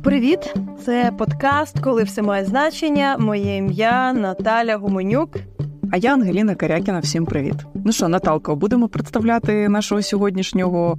Привіт! Це подкаст «Коли все має значення». Моє ім'я Наталя Гуменюк. А я Ангеліна Карякіна. Всім привіт. Ну що, Наталко, будемо представляти нашого сьогоднішнього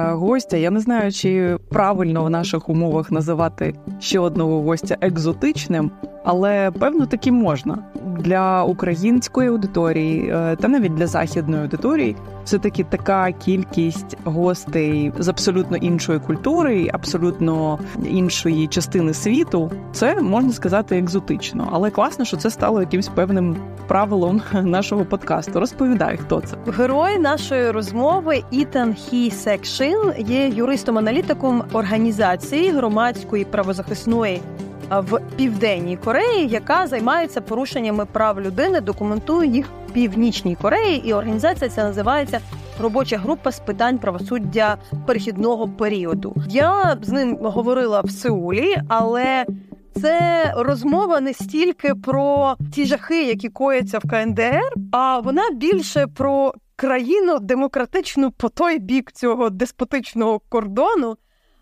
гостя. Я не знаю, чи правильно в наших умовах називати ще одного гостя екзотичним, але, певно, таки можна. Для української аудиторії та навіть для західної аудиторії все-таки така кількість гостей з абсолютно іншої культури, абсолютно іншої частини світу, це, можна сказати, екзотично. Але класно, що це стало якимось певним правилом нашого подкасту. Розповідай, хто це. Герой нашої розмови Ethan Hee-Seok Shin є юристом-аналітиком організації громадської правозахисної в Південній Кореї, яка займається порушеннями прав людини, документує їх в Північній Кореї, і організація ця називається «Робоча група з питань правосуддя перехідного періоду». Я з ним говорила в Сеулі, але це розмова не стільки про ті жахи, які кояться в КНДР, а вона більше про країну демократичну по той бік цього деспотичного кордону,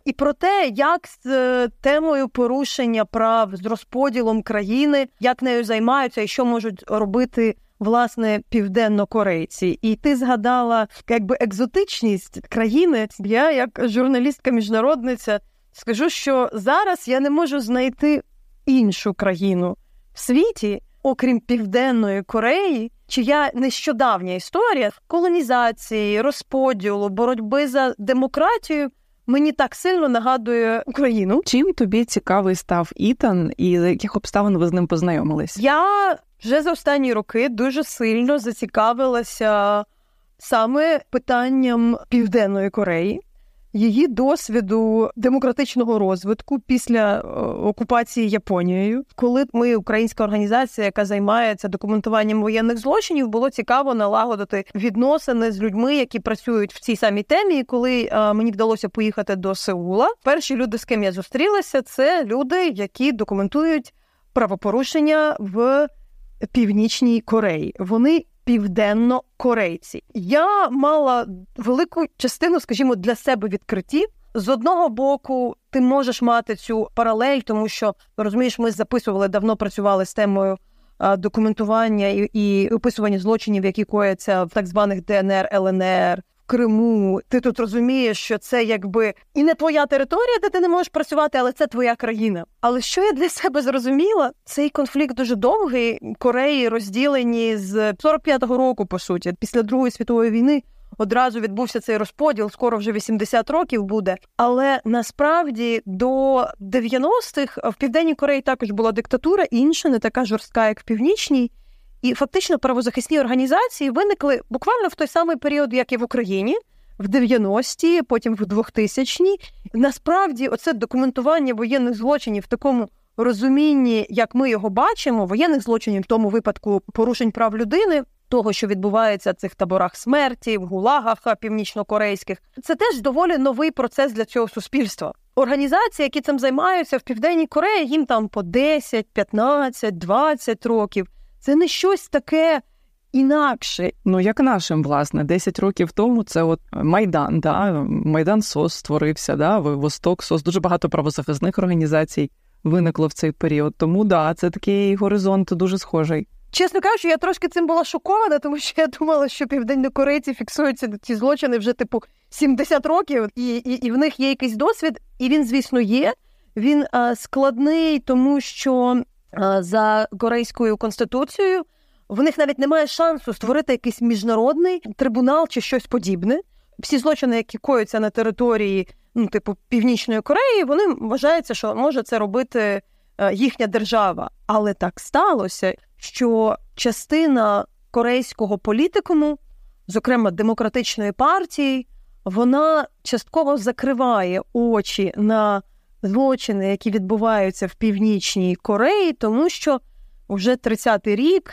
і про те, як з темою порушення прав, з розподілом країни, як нею займаються і що можуть робити, власне, південнокорейці. І ти згадала, якби, екзотичність країни. Я, як журналістка-міжнародниця, скажу, що зараз я не можу знайти іншу країну в світі, окрім Південної Кореї, чия нещодавня історія колонізації, розподілу, боротьби за демократію мені так сильно нагадує Україну. Чим тобі цікавий став Ітан і за яких обставин ви з ним познайомились? Я вже за останні роки дуже сильно зацікавилася саме питанням Південної Кореї, її досвіду демократичного розвитку після окупації Японією. Коли ми, українська організація, яка займається документуванням воєнних злочинів, було цікаво налагодити відносини з людьми, які працюють в цій самій темі. І коли мені вдалося поїхати до Сеула, перші люди, з ким я зустрілася, це люди, які документують правопорушення в Північній Кореї. Вони південнокорейці. Я мала велику частину, скажімо, для себе відкриттів. З одного боку, ти можеш мати цю паралель, тому що, розумієш, ми давно працювали з темою документування і описування злочинів, які кояться в так званих ДНР, ЛНР, в Криму. Ти тут розумієш, що це якби і не твоя територія, де ти не можеш працювати, але це твоя країна. Але що я для себе зрозуміла, цей конфлікт дуже довгий. Кореї розділені з 45-го року, по суті. Після Другої світової війни одразу відбувся цей розподіл, скоро вже 80 років буде. Але насправді до 90-х в Південній Кореї також була диктатура, інша, не така жорстка, як в Північній. І фактично правозахисні організації виникли буквально в той самий період, як і в Україні, в 90-ті, потім в 2000-ті. Насправді, оце документування воєнних злочинів в такому розумінні, як ми його бачимо, воєнних злочинів, в тому випадку порушень прав людини, того, що відбувається в цих таборах смерті, в гулагах північнокорейських, це теж доволі новий процес для цього суспільства. Організації, які цим займаються в Південній Кореї, їм там по 10, 15, 20 років. Це не щось таке інакше. Ну, як нашим, власне. 10 років тому це от Майдан, да? Майдан СОС створився, да? Восток СОС. Дуже багато правозахисних організацій виникло в цей період. Тому, да, це такий горизонт дуже схожий. Чесно кажучи, я трошки цим була шокована, тому що я думала, що південнокорейці фіксуються ці злочини вже, 70 років, і в них є якийсь досвід, і він, звісно, є. Він складний, тому що за корейською конституцією в них навіть немає шансу створити якийсь міжнародний трибунал чи щось подібне. Всі злочини, які коються на території, Північної Кореї, вони вважаються, що може це робити їхня держава. Але так сталося, що частина корейського політикуму, зокрема демократичної партії, вона частково закриває очі на злочини, які відбуваються в Північній Кореї, тому що вже 30-й рік,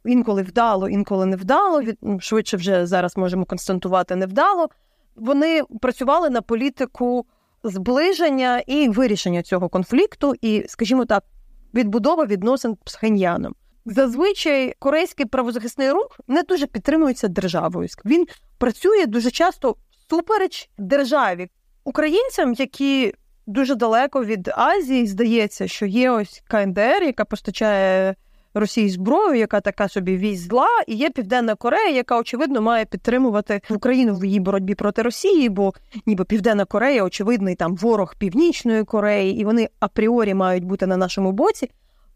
інколи вдало, інколи невдало, швидше вже зараз можемо констатувати невдало, вони працювали на політику зближення і вирішення цього конфлікту і, скажімо так, відбудова відносин з Пхеньяном. Зазвичай корейський правозахисний рух не дуже підтримується державою. Він працює дуже часто всупереч державі. Українцям, які дуже далеко від Азії, здається, що є ось КНДР, яка постачає Росії зброю, яка така собі вісь зла, і є Південна Корея, яка, очевидно, має підтримувати Україну в її боротьбі проти Росії, бо ніби Південна Корея, очевидний там ворог Північної Кореї, і вони апріорі мають бути на нашому боці.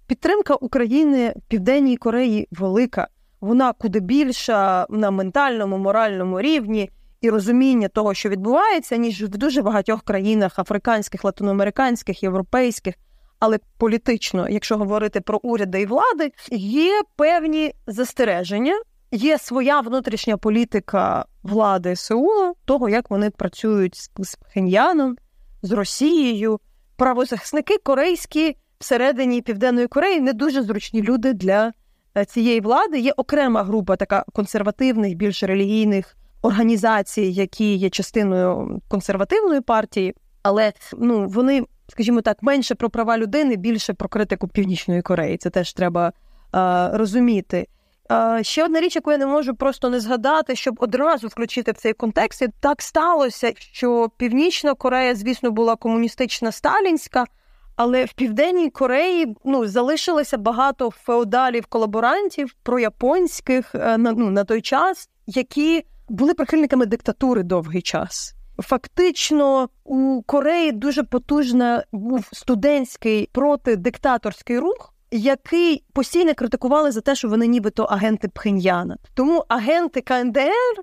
Підтримка України Південній Кореї велика. Вона куди більша на ментальному, моральному рівні і розуміння того, що відбувається, ніж в дуже багатьох країнах африканських, латиноамериканських, європейських. Але політично, якщо говорити про уряди і влади, є певні застереження, є своя внутрішня політика влади Сеула, того, як вони працюють з Пхеньяном, з Росією. Правозахисники корейські всередині Південної Кореї не дуже зручні люди для цієї влади. Є окрема група така консервативних, більш релігійних організацій, які є частиною консервативної партії, але вони, скажімо так, менше про права людини, більше про критику Північної Кореї. Це теж треба розуміти. Ще одна річ, яку я не можу просто не згадати, щоб одразу включити в цей контекст. Так сталося, що Північна Корея, звісно, була комуністична, сталінська, але в Південній Кореї залишилося багато феодалів-колаборантів прояпонських на той час, які були прихильниками диктатури довгий час. Фактично, у Кореї дуже потужний був студентський протидиктаторський рух, який постійно критикували за те, що вони нібито агенти Пхеньяна. Тому агенти КНДР,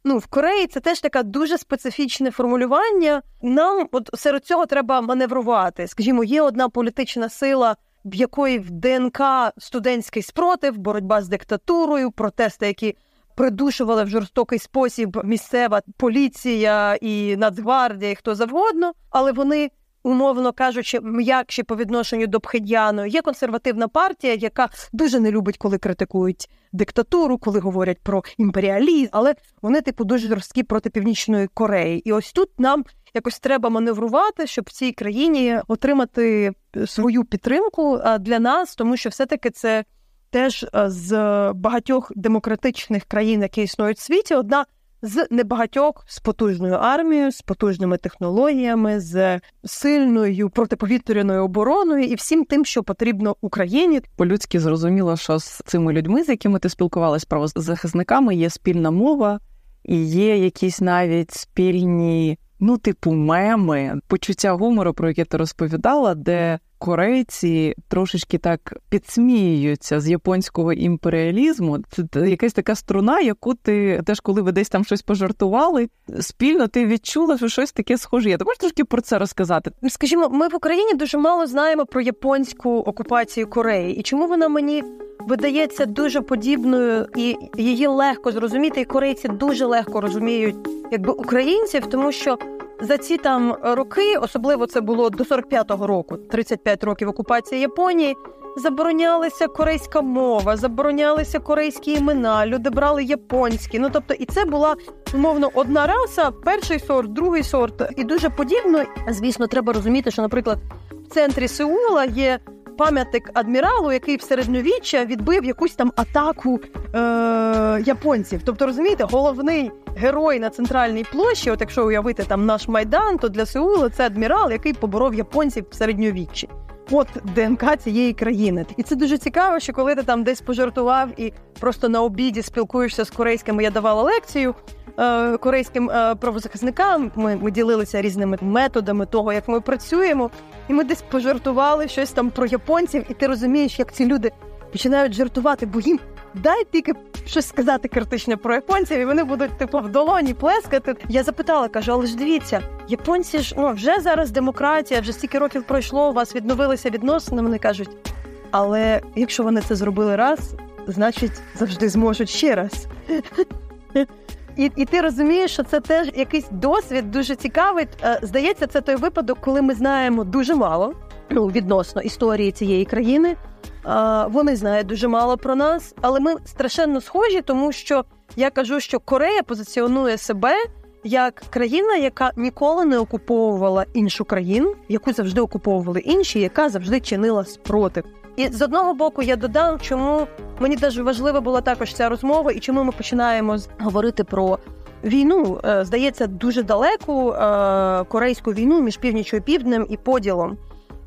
в Кореї це теж таке дуже специфічне формулювання. Нам серед цього треба маневрувати. Скажімо, є одна політична сила, в якої в ДНК студентський спротив, боротьба з диктатурою, протести, які придушували в жорстокий спосіб місцева поліція і Нацгвардія, і хто завгодно, але вони, умовно кажучи, м'якші по відношенню до Пхеньяну. Є консервативна партія, яка дуже не любить, коли критикують диктатуру, коли говорять про імперіалізм, але вони, дуже жорсткі проти Північної Кореї. І ось тут нам якось треба маневрувати, щоб в цій країні отримати свою підтримку для нас, тому що все-таки це теж з багатьох демократичних країн, які існують в світі, одна з небагатьох з потужною армією, з потужними технологіями, з сильною протиповітряною обороною і всім тим, що потрібно Україні. По-людськи зрозуміло, що з цими людьми, з якими ти спілкувалась, правозахисниками, є спільна мова і є якісь навіть спільні, меми, почуття гумору, про яке ти розповідала, де корейці трошечки так підсміюються з японського імперіалізму. Це якась така струна, яку ти теж, коли ви десь там щось пожартували, спільно ти відчула, що щось таке схоже є. Ти можеш трошки про це розказати? Скажімо, ми в Україні дуже мало знаємо про японську окупацію Кореї. І чому вона мені видається дуже подібною, і її легко зрозуміти, і корейці дуже легко розуміють, українців, тому що за ці там роки, особливо це було до 45-го року, 35 років окупації Японії, заборонялася корейська мова, заборонялися корейські імена, люди брали японські. Тобто, і це була, умовно, одна раса, перший сорт, другий сорт, і дуже подібно. Звісно, треба розуміти, що, наприклад, в центрі Сеула є пам'ятник адміралу, який в середньовіччя відбив якусь там атаку японців. Тобто, розумієте, головний герой на центральній площі, якщо уявити там наш Майдан, то для Сеула це адмірал, який поборов японців в середньовіччі. От ДНК цієї країни. І це дуже цікаво, що коли ти там десь пожартував і просто на обіді спілкуєшся з корейськими, я давала лекцію корейським правозахисникам, ми ділилися різними методами того, як ми працюємо, і ми десь пожартували щось там про японців, і ти розумієш, як ці люди починають жартувати, бо їм дай тільки щось сказати критичне про японців, і вони будуть в долоні плескати. Я запитала, кажу, але ж дивіться, японці ж, вже зараз демократія, вже стільки років пройшло, у вас відновилися відносини, вони кажуть, але якщо вони це зробили раз, значить завжди зможуть ще раз. І ти розумієш, що це теж якийсь досвід дуже цікавий. Здається, це той випадок, коли ми знаємо дуже мало відносно історії цієї країни. Вони знають дуже мало про нас, але ми страшенно схожі, тому що я кажу, що Корея позиціонує себе як країна, яка ніколи не окуповувала іншу країну, яку завжди окуповували інші, яка завжди чинила спротив. І з одного боку я додам, чому мені дуже важлива була також ця розмова, і чому ми починаємо говорити про війну, здається, дуже далеку, корейську війну між північю і півднем і поділом.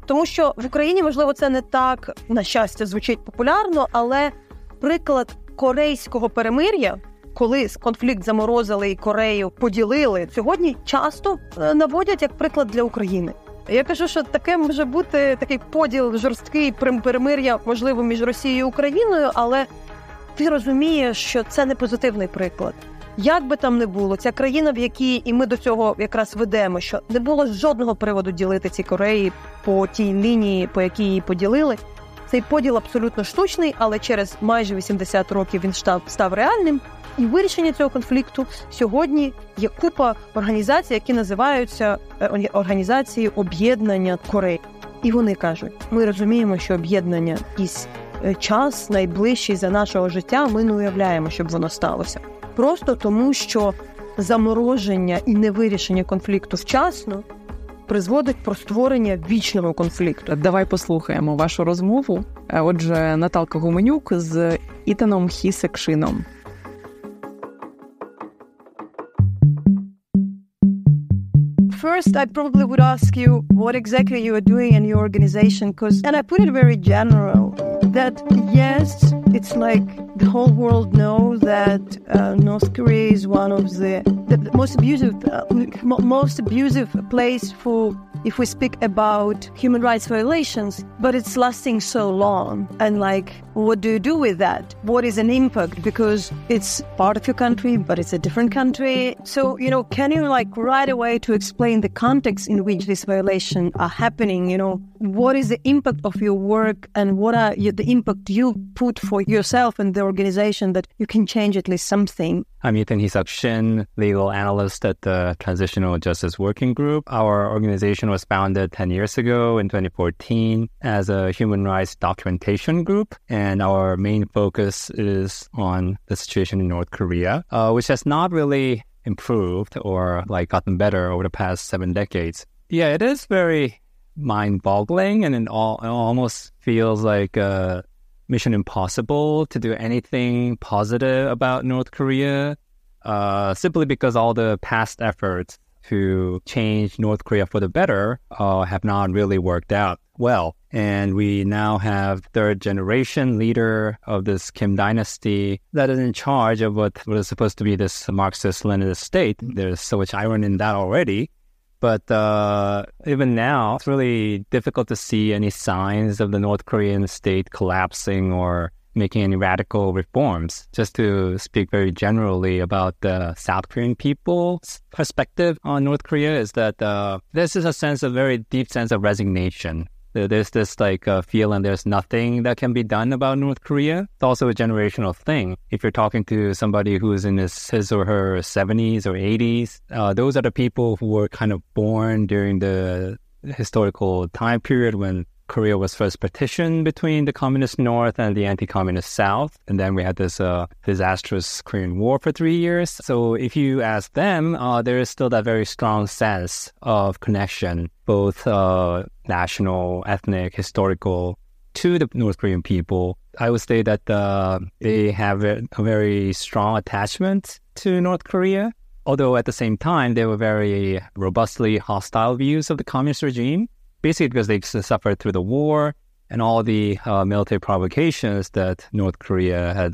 Тому що в Україні, можливо, це не так, на щастя, звучить популярно, але приклад корейського перемир'я, коли конфлікт заморозили і Корею поділили, сьогодні часто наводять як приклад для України. Я кажу, що таке може бути такий поділ жорсткий перемир'я, можливо, між Росією і Україною, але ти розумієш, що це не позитивний приклад. Як би там не було, ця країна, в якій, і ми до цього якраз ведемо, що не було жодного приводу ділити ці Кореї по тій лінії, по якій її поділили. Цей поділ абсолютно штучний, але через майже 80 років він став реальним. І вирішення цього конфлікту сьогодні є купа організацій, які називаються Організації об'єднання Кореї. І вони кажуть, ми розуміємо, що об'єднання із час найближчий за нашого життя, ми не уявляємо, щоб воно сталося. Просто тому, що замороження і невирішення конфлікту вчасно призводить про створення вічного конфлікту. Давай послухаємо вашу розмову. Отже, Наталка Гуменюк з Ітаном Хі-Сек Шином. First, I probably would ask you what exactly you are doing in your organization, and I put it very general, that yes, it's like the whole world knows that North Korea is one of the most abusive place for, if we speak about human rights violations, but it's lasting so long. And like, what do you do with that? What is an impact? Because it's part of your country, but it's a different country. So, can you like right away to explain the context in which these violations are happening? What is the impact of your work and what are the impact you put for yourself and the organization that you can change at least something? I'm Ethan Hee-Seok Shin, legal analyst at the Transitional Justice Working Group. Our organization was founded 10 years ago in 2014 as a human rights documentation group. And our main focus is on the situation in North Korea, which has not really improved or gotten better over the past 7 decades. Yeah, it is very mind-boggling, and it almost feels like mission impossible to do anything positive about North Korea, simply because all the past efforts to change North Korea for the better have not really worked out well. And we now have third-generation leader of this Kim dynasty that is in charge of what is supposed to be this Marxist-Leninist state. There's so much irony in that already. But even now, it's really difficult to see any signs of the North Korean state collapsing or making any radical reforms. Just to speak very generally about the South Korean people's perspective on North Korea is that this is a very deep sense of resignation. There's this feeling there's nothing that can be done about North Korea. It's also a generational thing. If you're talking to somebody who's in his or her 70s or 80s, those are the people who were kind of born during the historical time period when Korea was first partitioned between the communist North and the anti-communist South. And then we had this disastrous Korean War for 3 years. So if you ask them, there is still that very strong sense of connection, both national, ethnic, historical, to the North Korean people. I would say that they have a very strong attachment to North Korea. Although at the same time, they were very robustly hostile views of the communist regime. Basically because they suffered through the war and all the military provocations that North Korea had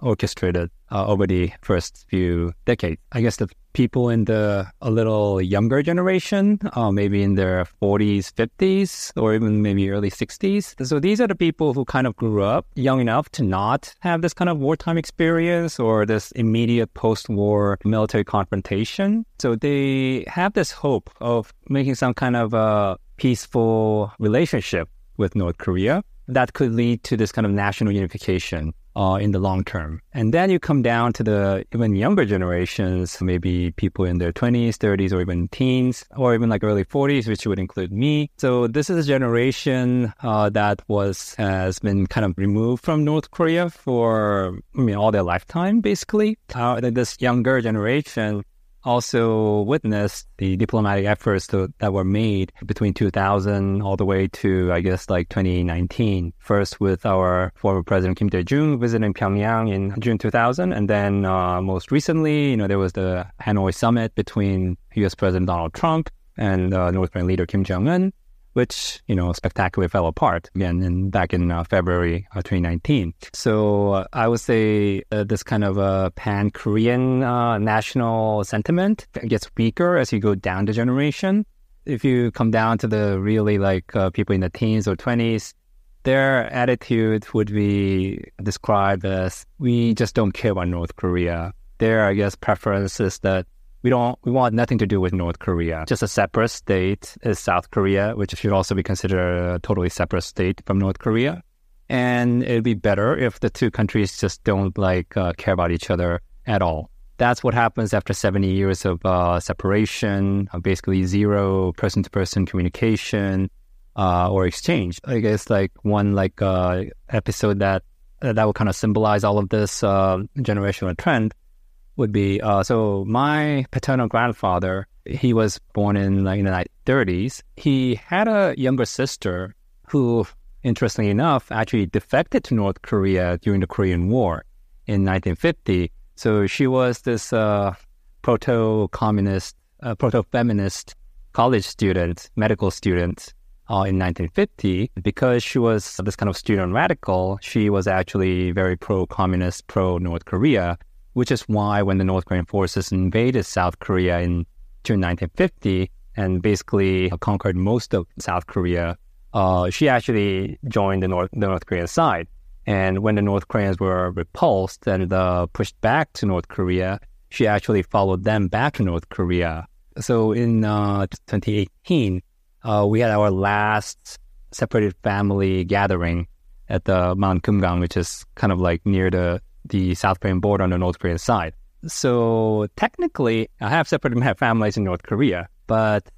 orchestrated over the first few decades. I guess the people in a little younger generation, maybe in their 40s, 50s, or even maybe early 60s. So these are the people who kind of grew up young enough to not have this kind of wartime experience or this immediate post-war military confrontation. So they have this hope of making some kind of peaceful relationship with North Korea that could lead to this kind of national unification in the long term. And then you come down to the even younger generations, maybe people in their 20s, 30s, or even teens, or even early 40s, which would include me. So this is a generation that has been kind of removed from North Korea for all their lifetime, basically. This younger generation also witnessed the diplomatic efforts that were made between 2000 all the way to, I guess, like 2019. First with our former president Kim Jong Un visiting Pyongyang in June 2000. And then most recently, there was the Hanoi summit between U.S. President Donald Trump and North Korean leader Kim Jong Un, which, spectacularly fell apart again back in February 2019. So I would say this kind of pan-Korean national sentiment gets weaker as you go down the generation. If you come down to the really people in the teens or 20s, their attitude would be described as, we just don't care about North Korea. Their, I guess, preference is that we want nothing to do with North Korea. Just a separate state is South Korea, which should also be considered a totally separate state from North Korea. And it'd be better if the two countries just don't care about each other at all. That's what happens after 70 years of separation, basically zero person-to-person communication or exchange. I guess one episode that would kind of symbolize all of this generational trend would be, so my paternal grandfather, he was born in in the 30s. He had a younger sister who, interestingly enough, actually defected to North Korea during the Korean War in 1950. So she was this proto-communist, proto-feminist college student, medical student in 1950. Because she was this kind of student radical, she was actually very pro-communist, pro-North Korea, which is why when the North Korean forces invaded South Korea in June 1950 and basically conquered most of South Korea, she actually joined the North Korean side. And when the North Koreans were repulsed and pushed back to North Korea, she actually followed them back to North Korea. So in 2018, we had our last separated family gathering at the Mount Kumgang, which is kind of near the South Korean border on the North Korean side. So technically, I have separated my families in North Korea, but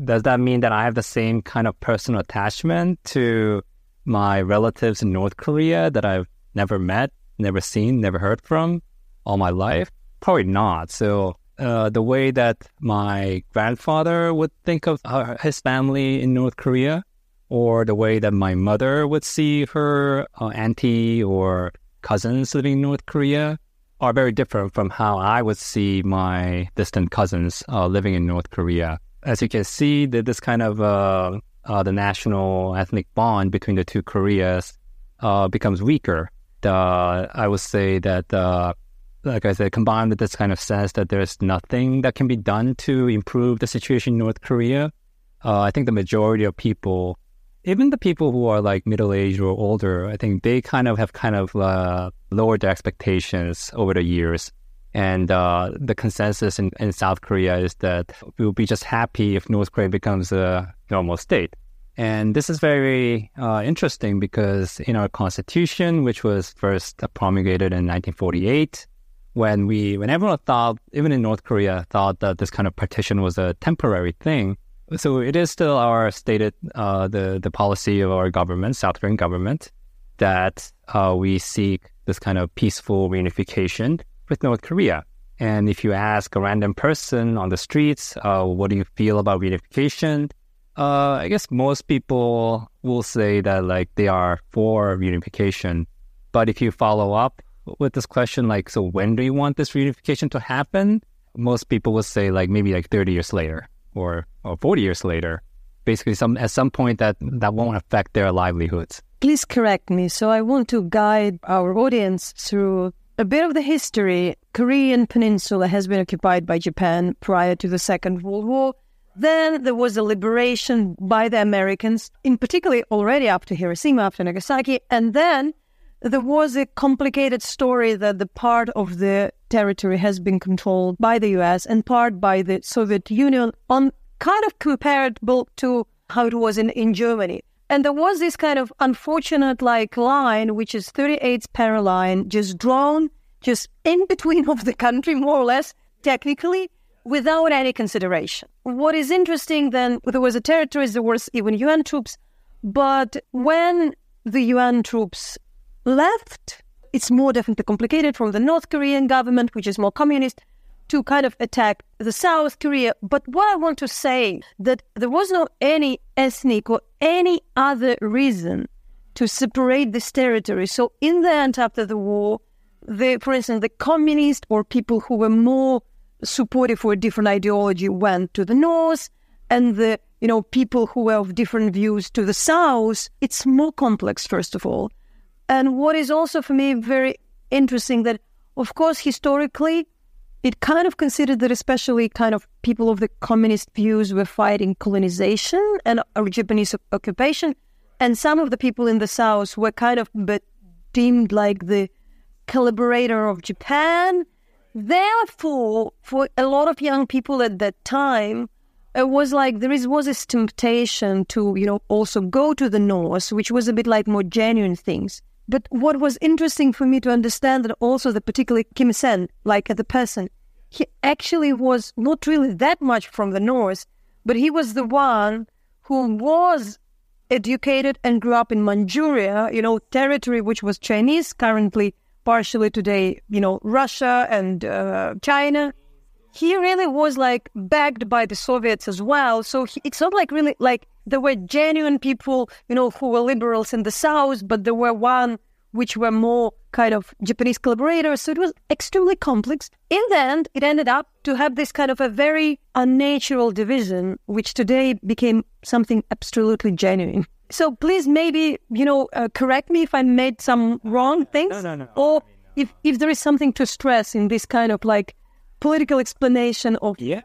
does that mean that I have the same kind of personal attachment to my relatives in North Korea that I've never met, never seen, never heard from all my life? Probably not. So the way that my grandfather would think of his family in North Korea, or the way that my mother would see her auntie or cousins living in North Korea, are very different from how I would see my distant cousins living in North Korea. As you can see, this kind of the national ethnic bond between the two Koreas becomes weaker. I would say that, like I said, combined with this kind of sense that there's nothing that can be done to improve the situation in North Korea, I think the majority of people, even the people who are middle-aged or older, I think they have lowered their expectations over the years. And the consensus in South Korea is that we'll be just happy if North Korea becomes a normal state. And this is very interesting because in our constitution, which was first promulgated in 1948, when everyone thought, even in North Korea, thought that this kind of partition was a temporary thing. So it is still our stated, the policy of our government, South Korean government, that we seek this kind of peaceful reunification with North Korea. And if you ask a random person on the streets, what do you feel about reunification? I guess most people will say that they are for reunification. But if you follow up with this question, so when do you want this reunification to happen? Most people will say maybe 30 years later or 40 years later. Basically, at some point that won't affect their livelihoods. Please correct me. So I want to guide our audience through a bit of the history. Korean peninsula has been occupied by Japan prior to the Second World War. Then there was a liberation by the Americans, in particular already after Hiroshima, after Nagasaki. And then there was a complicated story that the part of the territory has been controlled by the US and part by the Soviet Union, on kind of comparable to how it was in Germany. And there was this kind of unfortunate line, which is 38th parallel line, just drawn just in between of the country, more or less, technically, without any consideration. What is interesting then, there was a territories, there was even UN troops, but when the UN troops left, it's more definitely complicated from the North Korean government, which is more communist, to kind of attack the South Korea. But what I want to say, that there was no any ethnic or any other reason to separate this territory. So in the end, after the war, for instance, the communists or people who were more supportive for a different ideology went to the north, and the people who were of different views to the south. It's more complex, first of all. And what is also for me very interesting, that of course historically it kind of considered that especially kind of people of the communist views were fighting colonization and Japanese occupation, and some of the people in the south were kind of deemed like the collaborator of Japan. Therefore, for a lot of young people at that time, it was like there was this temptation to, also go to the north, which was a bit like more genuine things. But what was interesting for me to understand that also the particularly Kim Sen, like the person, he actually was not really that much from the north, but he was the one who was educated and grew up in Manchuria, territory which was Chinese, currently partially today, Russia and China. He really was like backed by the Soviets as well. So it's not like really like there were genuine people, who were liberals in the South, but there were one which were more kind of Japanese collaborators. So it was extremely complex. In the end, it ended up to have this kind of a very unnatural division, which today became something absolutely genuine. So please maybe, correct me if I made some wrong things. No. Or if there is something to stress in this kind of like political explanation of... Yeah.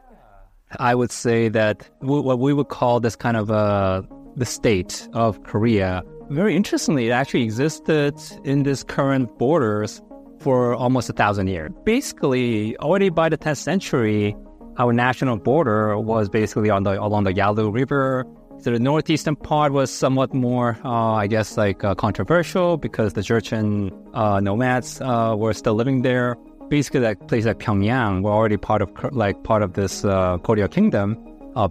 I would say that what we would call this kind of the state of Korea, very interestingly, it actually existed in this current borders for almost 1,000 years. Basically, already by the 10th century, our national border was basically along the Yeol River. So the northeastern part was somewhat more, controversial because the Jurchen nomads were still living there. Basically, like places like Pyongyang were already part of this Korea kingdom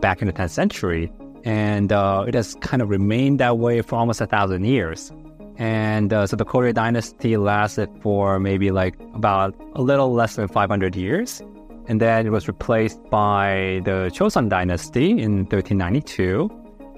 back in the 10th century, and it has kind of remained that way for almost 1,000 years. And so the Korea dynasty lasted for maybe like about a little less than 500 years, and then it was replaced by the Joseon dynasty in 1392,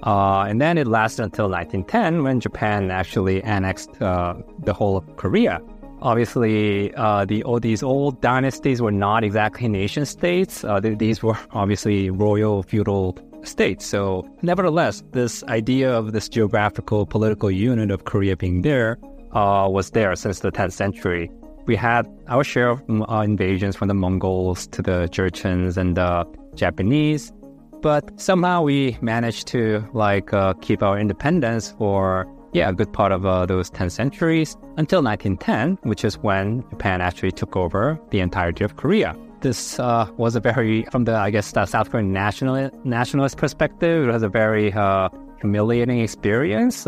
and then it lasted until 1910 when Japan actually annexed the whole of Korea. Obviously, these old dynasties were not exactly nation states. These were obviously royal feudal states. So nevertheless, this idea of this geographical political unit of Korea being there was there since the 10th century. We had our share of invasions from the Mongols to the Jurchens and the Japanese, but somehow we managed to keep our independence for a good part of those 10 centuries until 1910, which is when Japan actually took over the entirety of Korea. This was a very, from the South Korean nationalist perspective, it was a very humiliating experience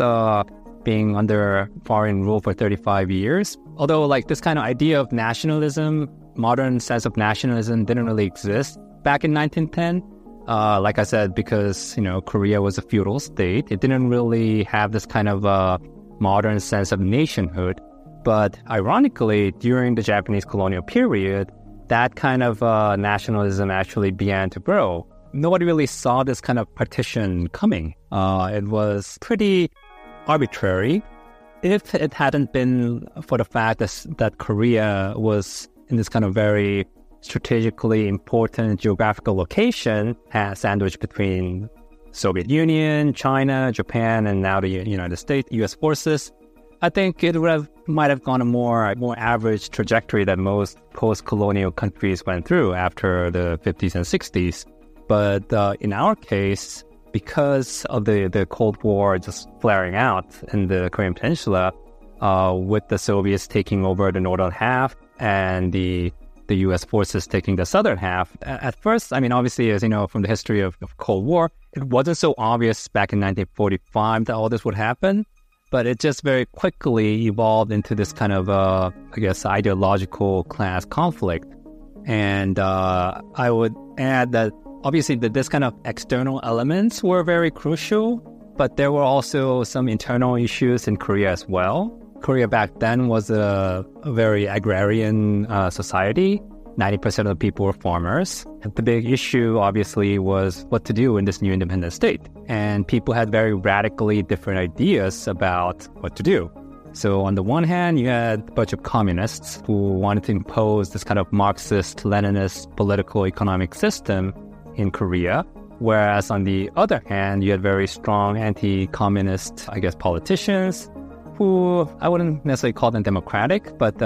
being under foreign rule for 35 years. Although this kind of idea of nationalism, modern sense of nationalism didn't really exist back in 1910. Like I said, because, Korea was a feudal state, it didn't really have this kind of modern sense of nationhood. But ironically, during the Japanese colonial period, that kind of nationalism actually began to grow. Nobody really saw this kind of partition coming. It was pretty arbitrary. If it hadn't been for the fact that Korea was in this kind of very strategically important geographical location, sandwiched between Soviet Union, China, Japan, and now the United States, U.S. forces, I think it might have gone a more average trajectory that most post-colonial countries went through after the 50s and 60s. But in our case, because of the Cold War just flaring out in the Korean Peninsula, with the Soviets taking over the northern half and the U.S. forces taking the southern half. At first, obviously, as you know, from the history of Cold War, it wasn't so obvious back in 1945 that all this would happen, but it just very quickly evolved into this kind of, ideological class conflict. And I would add that, obviously, that this kind of external elements were very crucial, but there were also some internal issues in Korea as well. Korea back then was a very agrarian society, 90% of the people were farmers. And the big issue, obviously, was what to do in this new independent state. And people had very radically different ideas about what to do. So on the one hand, you had a bunch of communists who wanted to impose this kind of Marxist-Leninist political economic system in Korea. Whereas on the other hand, you had very strong anti-communist, politicians who I wouldn't necessarily call them democratic, but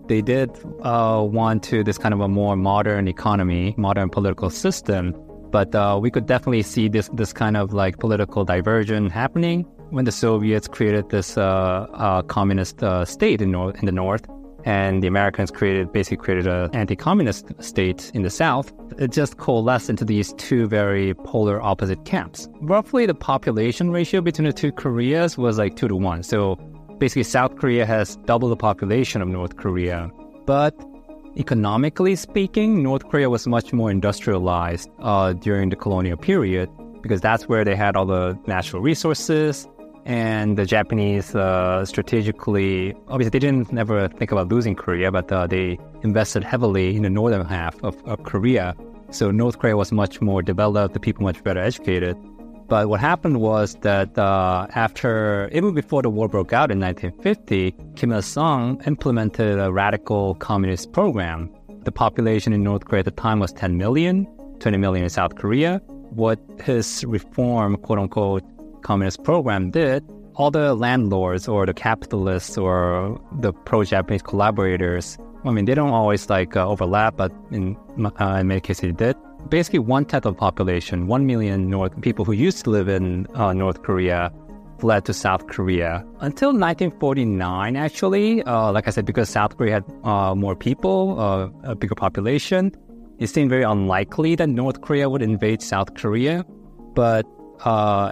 they did want to this kind of a more modern economy, modern political system. But we could definitely see this kind of like political diversion happening when the Soviets created this communist state in the north, and the Americans basically created an anti-communist state in the south. It just coalesced into these two very polar opposite camps. Roughly the population ratio between the two Koreas was like 2-1. So basically South Korea has double the population of North Korea. But economically speaking, North Korea was much more industrialized during the colonial period, because that's where they had all the natural resources. And the Japanese strategically, obviously they didn't never think about losing Korea, but they invested heavily in the northern half of Korea. So North Korea was much more developed, the people much better educated. But what happened was that even before the war broke out in 1950, Kim Il-sung implemented a radical communist program. The population in North Korea at the time was 10 million, 20 million in South Korea. What his reform, quote-unquote, communist program did, all the landlords or the capitalists or the pro-Japanese collaborators, they don't always overlap, but in many cases they did. Basically 1/10 of the population, 1 million people who used to live in North Korea, fled to South Korea. Until 1949, actually, like I said, because South Korea had more people, a bigger population, it seemed very unlikely that North Korea would invade South Korea. But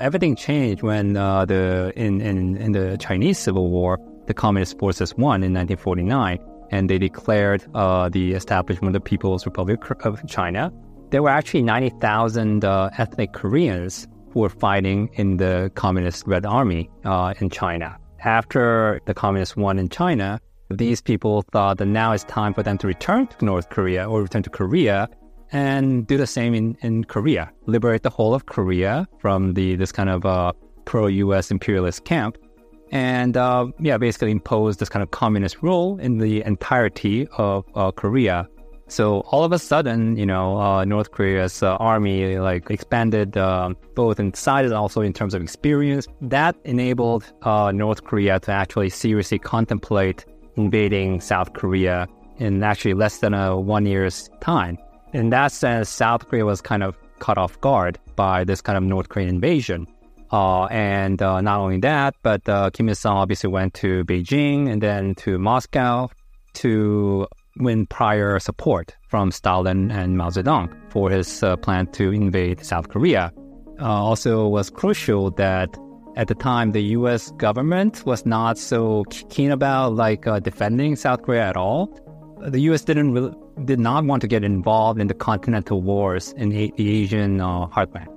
everything changed when in the Chinese Civil War, the Communist forces won in 1949, and they declared the establishment of the People's Republic of China. There were actually 90,000 ethnic Koreans who were fighting in the Communist Red Army in China. After the Communists won in China, these people thought that now it's time for them to return to North Korea or return to Korea and do the same in Korea, liberate the whole of Korea from this kind of pro-U.S. imperialist camp, and basically impose this kind of communist rule in the entirety of Korea. So all of a sudden, North Korea's army expanded both in size and also in terms of experience. That enabled North Korea to actually seriously contemplate invading South Korea in actually less than 1 year's time. In that sense, South Korea was kind of caught off guard by this kind of North Korean invasion. And not only that, but Kim Il-sung obviously went to Beijing and then to Moscow to win prior support from Stalin and Mao Zedong for his plan to invade South Korea. Also was crucial that at the time, the U.S. government was not so keen about defending South Korea at all. The U.S. did not want to get involved in the continental wars in the Asian heartland.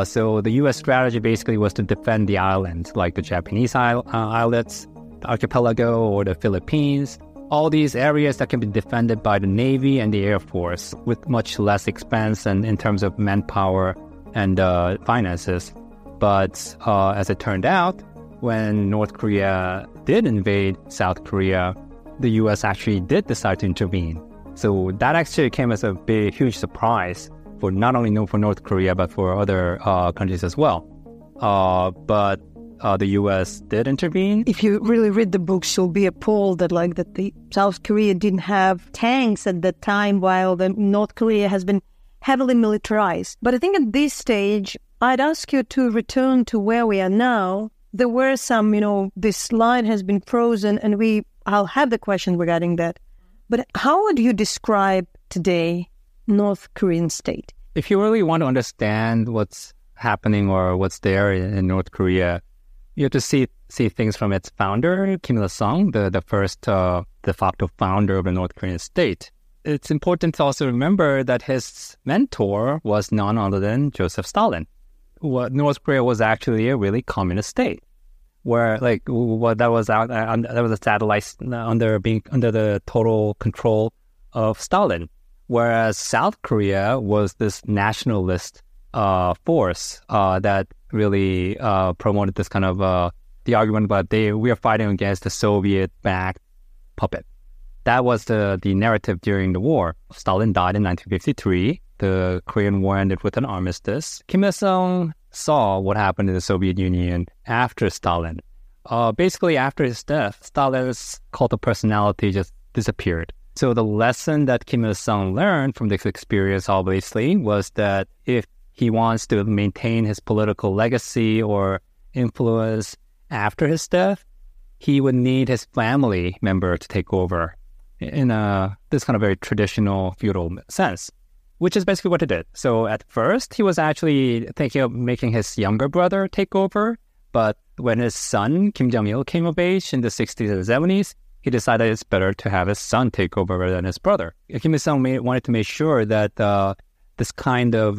So the U.S. strategy basically was to defend the islands, like the Japanese islets, the archipelago, or the Philippines. All these areas that can be defended by the Navy and the Air Force with much less expense and in terms of manpower and finances. But as it turned out, when North Korea did invade South Korea, the U.S. actually did decide to intervene. So that actually came as a huge surprise for not only for North Korea, but for other countries as well. But the U.S. did intervene. If you really read the books, you'll be appalled that the South Korea didn't have tanks at that time, while the North Korea has been heavily militarized. But I think at this stage, I'd ask you to return to where we are now. There were some, this line has been frozen, and I'll have the question regarding that. But how would you describe today North Korean state? If you really want to understand what's happening or what's there in North Korea, you have to see things from its founder, Kim Il-sung, the first de facto founder of the North Korean state. It's important to also remember that his mentor was none other than Joseph Stalin. North Korea was actually a really communist state, where that was a satellite under the total control of Stalin. whereas South Korea was this nationalist force that really promoted this kind of the argument about we are fighting against the Soviet-backed puppet. That was the narrative during the war. Stalin died in 1953. The Korean War ended with an armistice. Kim Il-sung saw what happened in the Soviet Union after Stalin. Basically, after his death, Stalin's cult of personality just disappeared. So the lesson that Kim Il-sung learned from this experience, obviously, was that if he wants to maintain his political legacy or influence after his death, he would need his family member to take over in this kind of very traditional feudal sense, which is basically what he did. So at first, he was actually thinking of making his younger brother take over, but when his son, Kim Jong-il, came of age in the 60s and 70s, he decided it's better to have his son take over rather than his brother. Kim Il-sung wanted to make sure that this kind of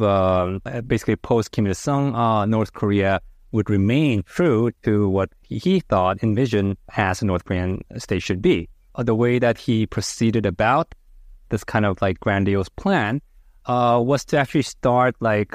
basically post-Kim Il-sung North Korea would remain true to what he thought, envisioned as a North Korean state should be. The way that he proceeded about this kind of like grandiose plan was to actually start like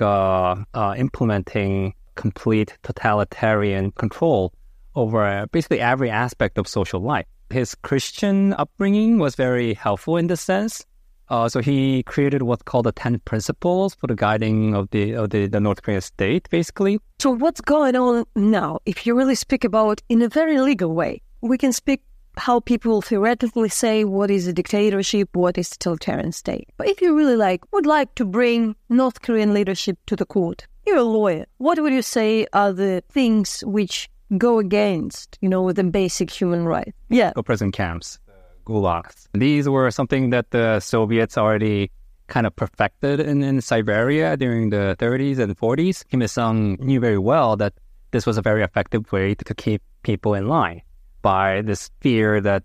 implementing complete totalitarian control over basically every aspect of social life. His Christian upbringing was very helpful in this sense. So he created what's called the 10 principles for the guiding of the North Korean state, basically. So what's going on now? If you really speak about in a very legal way, we can speak how people theoretically say what is a dictatorship, what is a totalitarian state. But if you really would like to bring North Korean leadership to the court, you're a lawyer. What would you say are the things which go against, the basic human rights? Yeah. Prison camps. Gulags. These were something that the Soviets already kind of perfected in Siberia during the 30s and 40s. Kim Il-sung knew very well that this was a very effective way to keep people in line by this fear that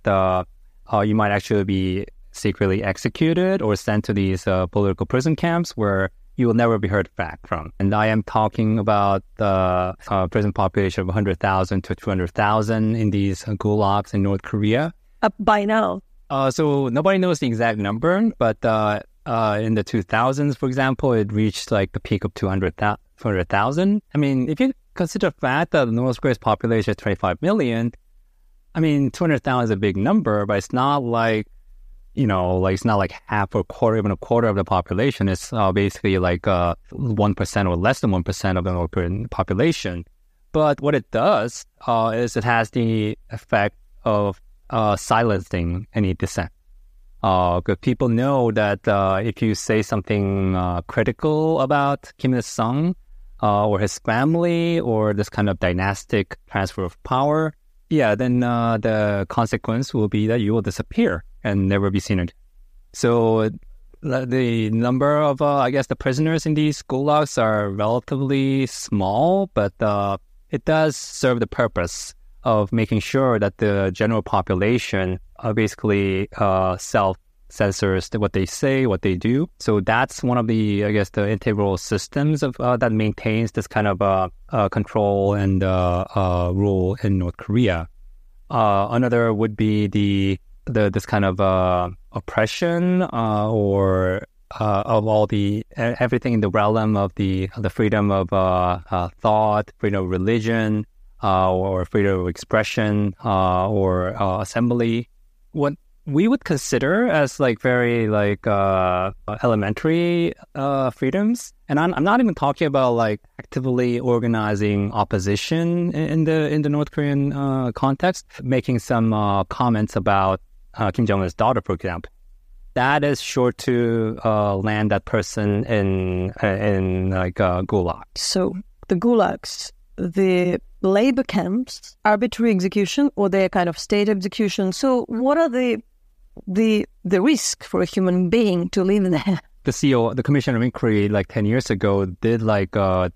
you might actually be secretly executed or sent to these political prison camps where you will never be heard back from. And I am talking about the prison population of 100,000 to 200,000 in these gulags in North Korea. By now. So nobody knows the exact number, but in the 2000s, for example, it reached like the peak of 200,000. I mean, if you consider the fact that North Korea's population is 25 million, I mean, 200,000 is a big number, but it's not like, it's not like half or quarter, even a quarter of the population. It's basically like 1% or less than 1% of the North Korean population. But what it does is it has the effect of silencing any dissent. Because people know that if you say something critical about Kim Il-sung or his family or this kind of dynastic transfer of power, then the consequence will be that you will disappear and never be seen again. So the number of, the prisoners in these gulags are relatively small, but it does serve the purpose of making sure that the general population basically self-censors what they say, what they do. So that's one of the, the integral systems of that maintains this kind of control and rule in North Korea. Another would be this kind of oppression or of all everything in the realm of the freedom of thought, freedom of religion, or freedom of expression, or assembly. What we would consider as very elementary freedoms, and I'm not even talking about actively organizing opposition in the North Korean context, making some comments about Kim Jong Un's daughter, for example. That is sure to land that person in gulag. So the gulags, the labor camps, arbitrary execution, or they're kind of state execution. So what are the risk for a human being to live there? The CO, the Commission of Inquiry, 10 years ago, did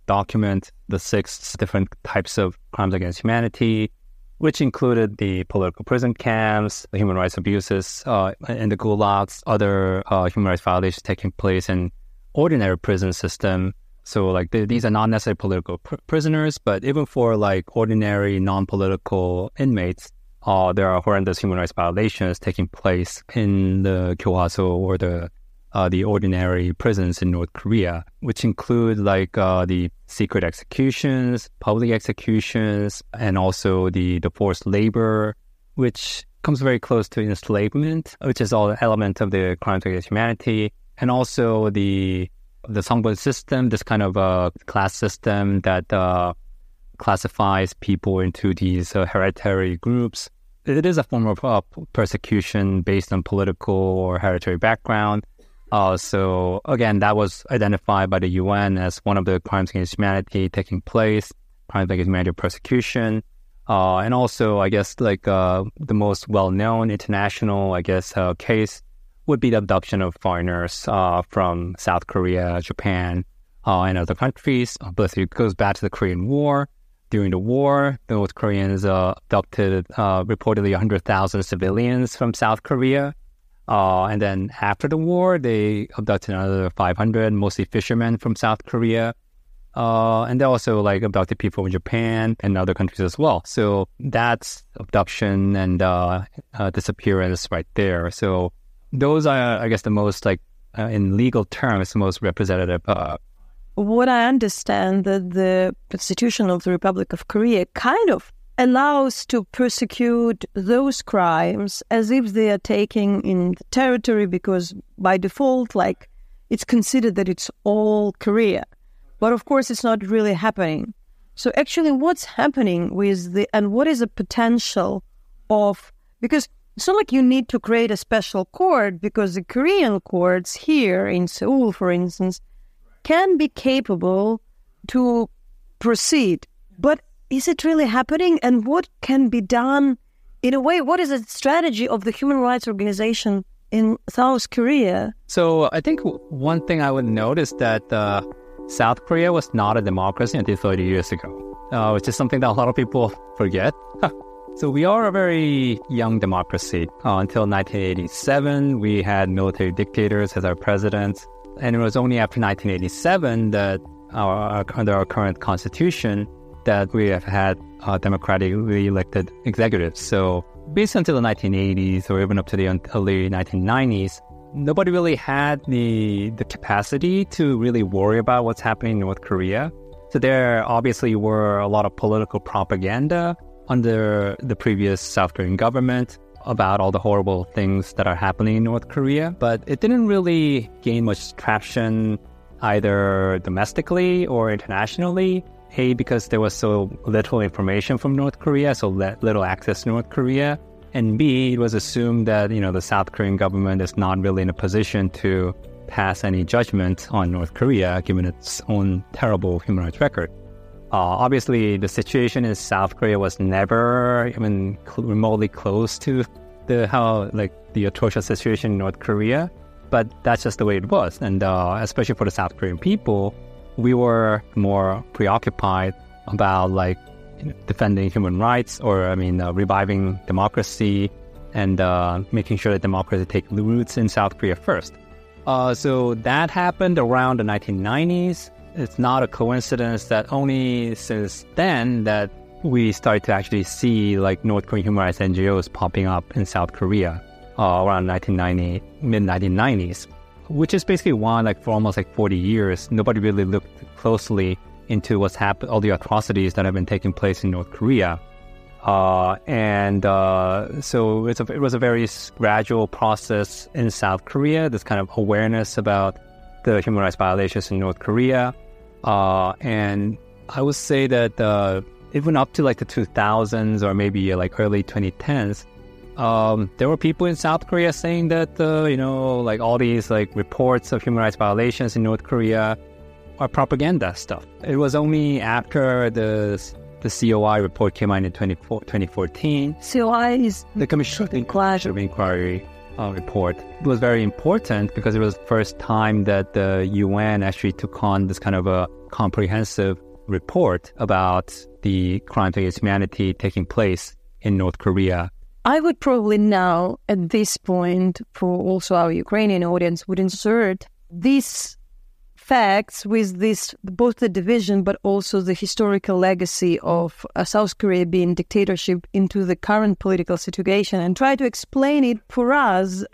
document the 6 different types of crimes against humanity, which included the political prison camps, the human rights abuses in the gulags, other human rights violations taking place in ordinary prison system. So these are not necessarily political prisoners, but even for ordinary non-political inmates, there are horrendous human rights violations taking place in the 교화소 or the the ordinary prisons in North Korea, which include like the secret executions, public executions, and also the forced labor, which comes very close to enslavement, which is all an element of the crimes against humanity, and also the Songbun system, this kind of class system that classifies people into these hereditary groups. It is a form of persecution based on political or hereditary background. So again, that was identified by the UN as one of the crimes against humanity taking place, crimes against humanity persecution. And also, I guess, like the most well-known international, case would be the abduction of foreigners from South Korea, Japan, and other countries. But it goes back to the Korean War. During the war, the North Koreans abducted reportedly 100,000 civilians from South Korea. And then after the war, they abducted another 500, mostly fishermen from South Korea. And they also like abducted people from Japan and other countries as well. So that's abduction and disappearance right there. So those are, I guess, the most in legal terms, the most representative. What I understand that the Constitution of the Republic of Korea kind of allows to persecute those crimes as if they are taking in the territory, because by default, it's considered that it's all Korea. But of course, it's not really happening. So actually, what's happening and what is the potential of, because it's not like you need to create a special court, because the Korean courts here in Seoul, for instance, can be capable to proceed. But is it really happening? And what can be done in a way? What is the strategy of the human rights organization in South Korea? So I think one thing I would notice that South Korea was not a democracy until 30 years ago, which is something that a lot of people forget. So we are a very young democracy. Until 1987, we had military dictators as our presidents. And it was only after 1987 that under our current constitution that we have had democratically elected executives. So basically until the 1980s or even up to the early 1990s, nobody really had the capacity to really worry about what's happening in North Korea. So there obviously were a lot of political propaganda under the previous South Korean government about all the horrible things that are happening in North Korea, but it didn't really gain much traction either domestically or internationally. A, because there was so little information from North Korea, so little access to North Korea. And B, it was assumed that, the South Korean government is not really in a position to pass any judgment on North Korea, given its own terrible human rights record. Obviously, the situation in South Korea was never even remotely close to the atrocious situation in North Korea, but that's just the way it was. And especially for the South Korean people, we were more preoccupied about defending human rights or reviving democracy and making sure that democracy take roots in South Korea first. So that happened around the 1990s. It's not a coincidence that only since then that we started to actually see North Korean human rights NGOs popping up in South Korea around mid-1990s, which is basically why for almost 40 years, nobody really looked closely into what's happened, all the atrocities that have been taking place in North Korea. So it was a very gradual process in South Korea, this kind of awareness about the human rights violations in North Korea. And I would say that even up to the 2000s or maybe early 2010s, there were people in South Korea saying that, all these reports of human rights violations in North Korea are propaganda stuff. It was only after the COI report came out in 2014. COI is the Commission of Inquiry report. It was very important because it was the first time that the UN actually took on this kind of a comprehensive report about the crimes against humanity taking place in North Korea. I would probably now, at this point, for also our Ukrainian audience, would insert these facts with both the division but also the historical legacy of South Korea being dictatorship into the current political situation and try to explain it for us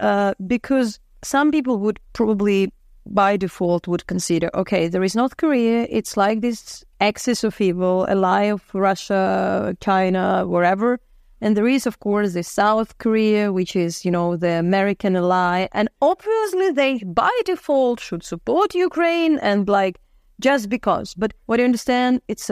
because some people would probably by default would consider, okay, there is North Korea, it's like this axis of evil, ally of Russia, China, wherever. And there is, of course, the South Korea, which is, the American ally. And obviously they, by default, should support Ukraine and just because. But what you understand, it's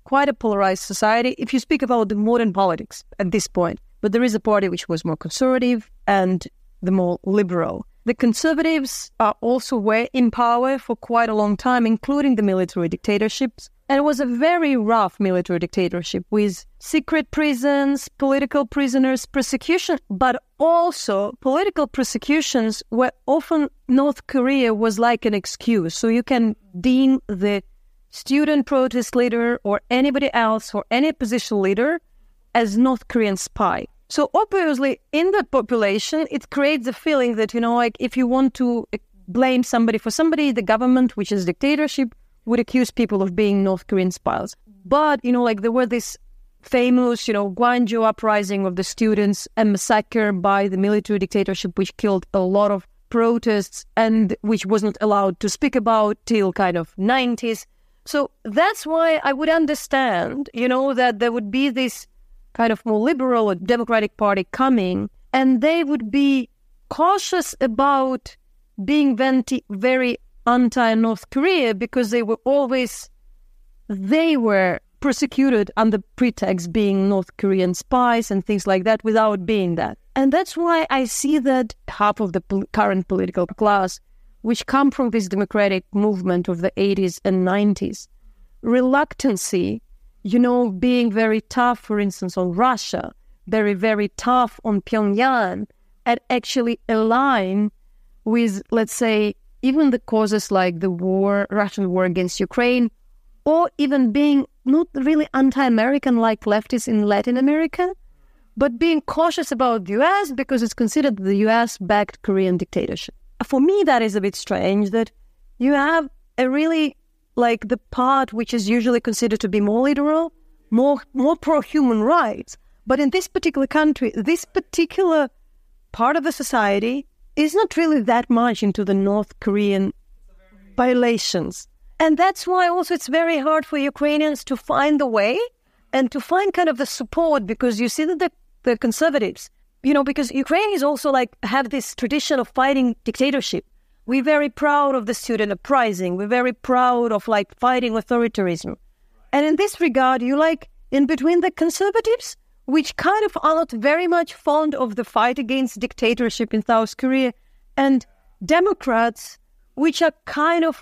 quite a polarized society if you speak about the modern politics at this point. But there is a party which was more conservative and the more liberal. The conservatives were in power for quite a long time, including the military dictatorships. And it was a very rough military dictatorship with secret prisons, political prisoners, persecution, but also political persecutions where often North Korea was like an excuse. So you can deem the student protest leader or anybody else or any opposition leader as North Korean spy. So obviously in the population, it creates a feeling that, if you want to blame somebody for somebody, the government, which is dictatorship, would accuse people of being North Korean spies. But, there were this famous, Gwangju Uprising of the students and massacre by the military dictatorship, which killed a lot of protests and which wasn't allowed to speak about till kind of 90s. So that's why I would understand, that there would be this kind of more liberal or democratic party coming, and they would be cautious about being very anti-North Korea because they were persecuted under pretext being North Korean spies and things like that without being that. And that's why I see that half of the current political class, which come from this democratic movement of the 80s and 90s, reluctancy, being very tough, for instance, on Russia, very, very tough on Pyongyang, and actually align with, let's say, even the causes like the Russian war against Ukraine, or even being not really anti-American like leftists in Latin America, but being cautious about the US because it's considered the US-backed Korean dictatorship. For me, that is a bit strange that you have a really the part which is usually considered to be more liberal, more pro-human rights. But in this particular country, this particular part of the society is not really that much into the North Korean violations. And that's why also it's very hard for Ukrainians to find the way and to find kind of the support, because you see that the conservatives, because Ukraine is also have this tradition of fighting dictatorship. We're very proud of the student uprising. We're very proud of fighting authoritarianism. And in this regard, you in between the conservatives, which kind of are not very much fond of the fight against dictatorship in South Korea, and Democrats, which are kind of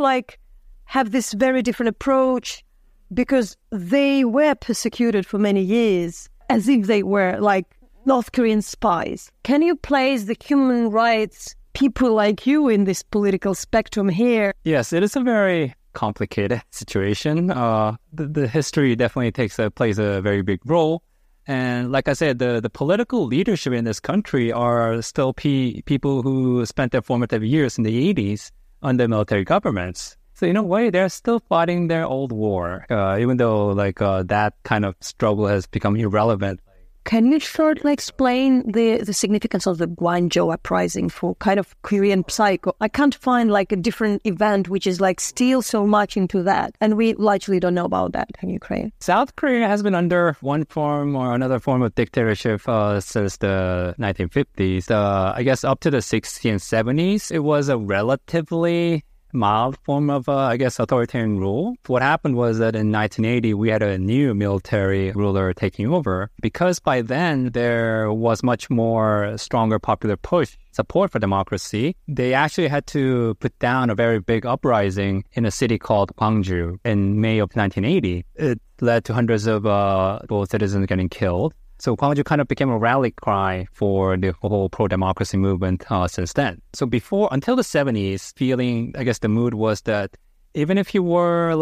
have this very different approach because they were persecuted for many years as if they were North Korean spies. Can you place the human rights people like you in this political spectrum here? Yes, it is a very complicated situation. The history definitely plays a very big role. And like I said, the political leadership in this country are still people who spent their formative years in the 80s under military governments. So in a way, they're still fighting their old war, even though that kind of struggle has become irrelevant. Can you shortly explain the significance of the Gwangju Uprising for kind of Korean psyche? I can't find a different event which is still so much into that. And we largely don't know about that in Ukraine. South Korea has been under one form or another form of dictatorship since the 1950s. I guess up to the 60s and 70s, it was a relatively mild form of, authoritarian rule. What happened was that in 1980, we had a new military ruler taking over. Because by then, there was much more stronger popular push, support for democracy, they actually had to put down a very big uprising in a city called Gwangju in May of 1980. It led to hundreds of citizens getting killed. So Gwangju kind of became a rally cry for the whole pro-democracy movement since then. So until the 70s, the mood was that even if you were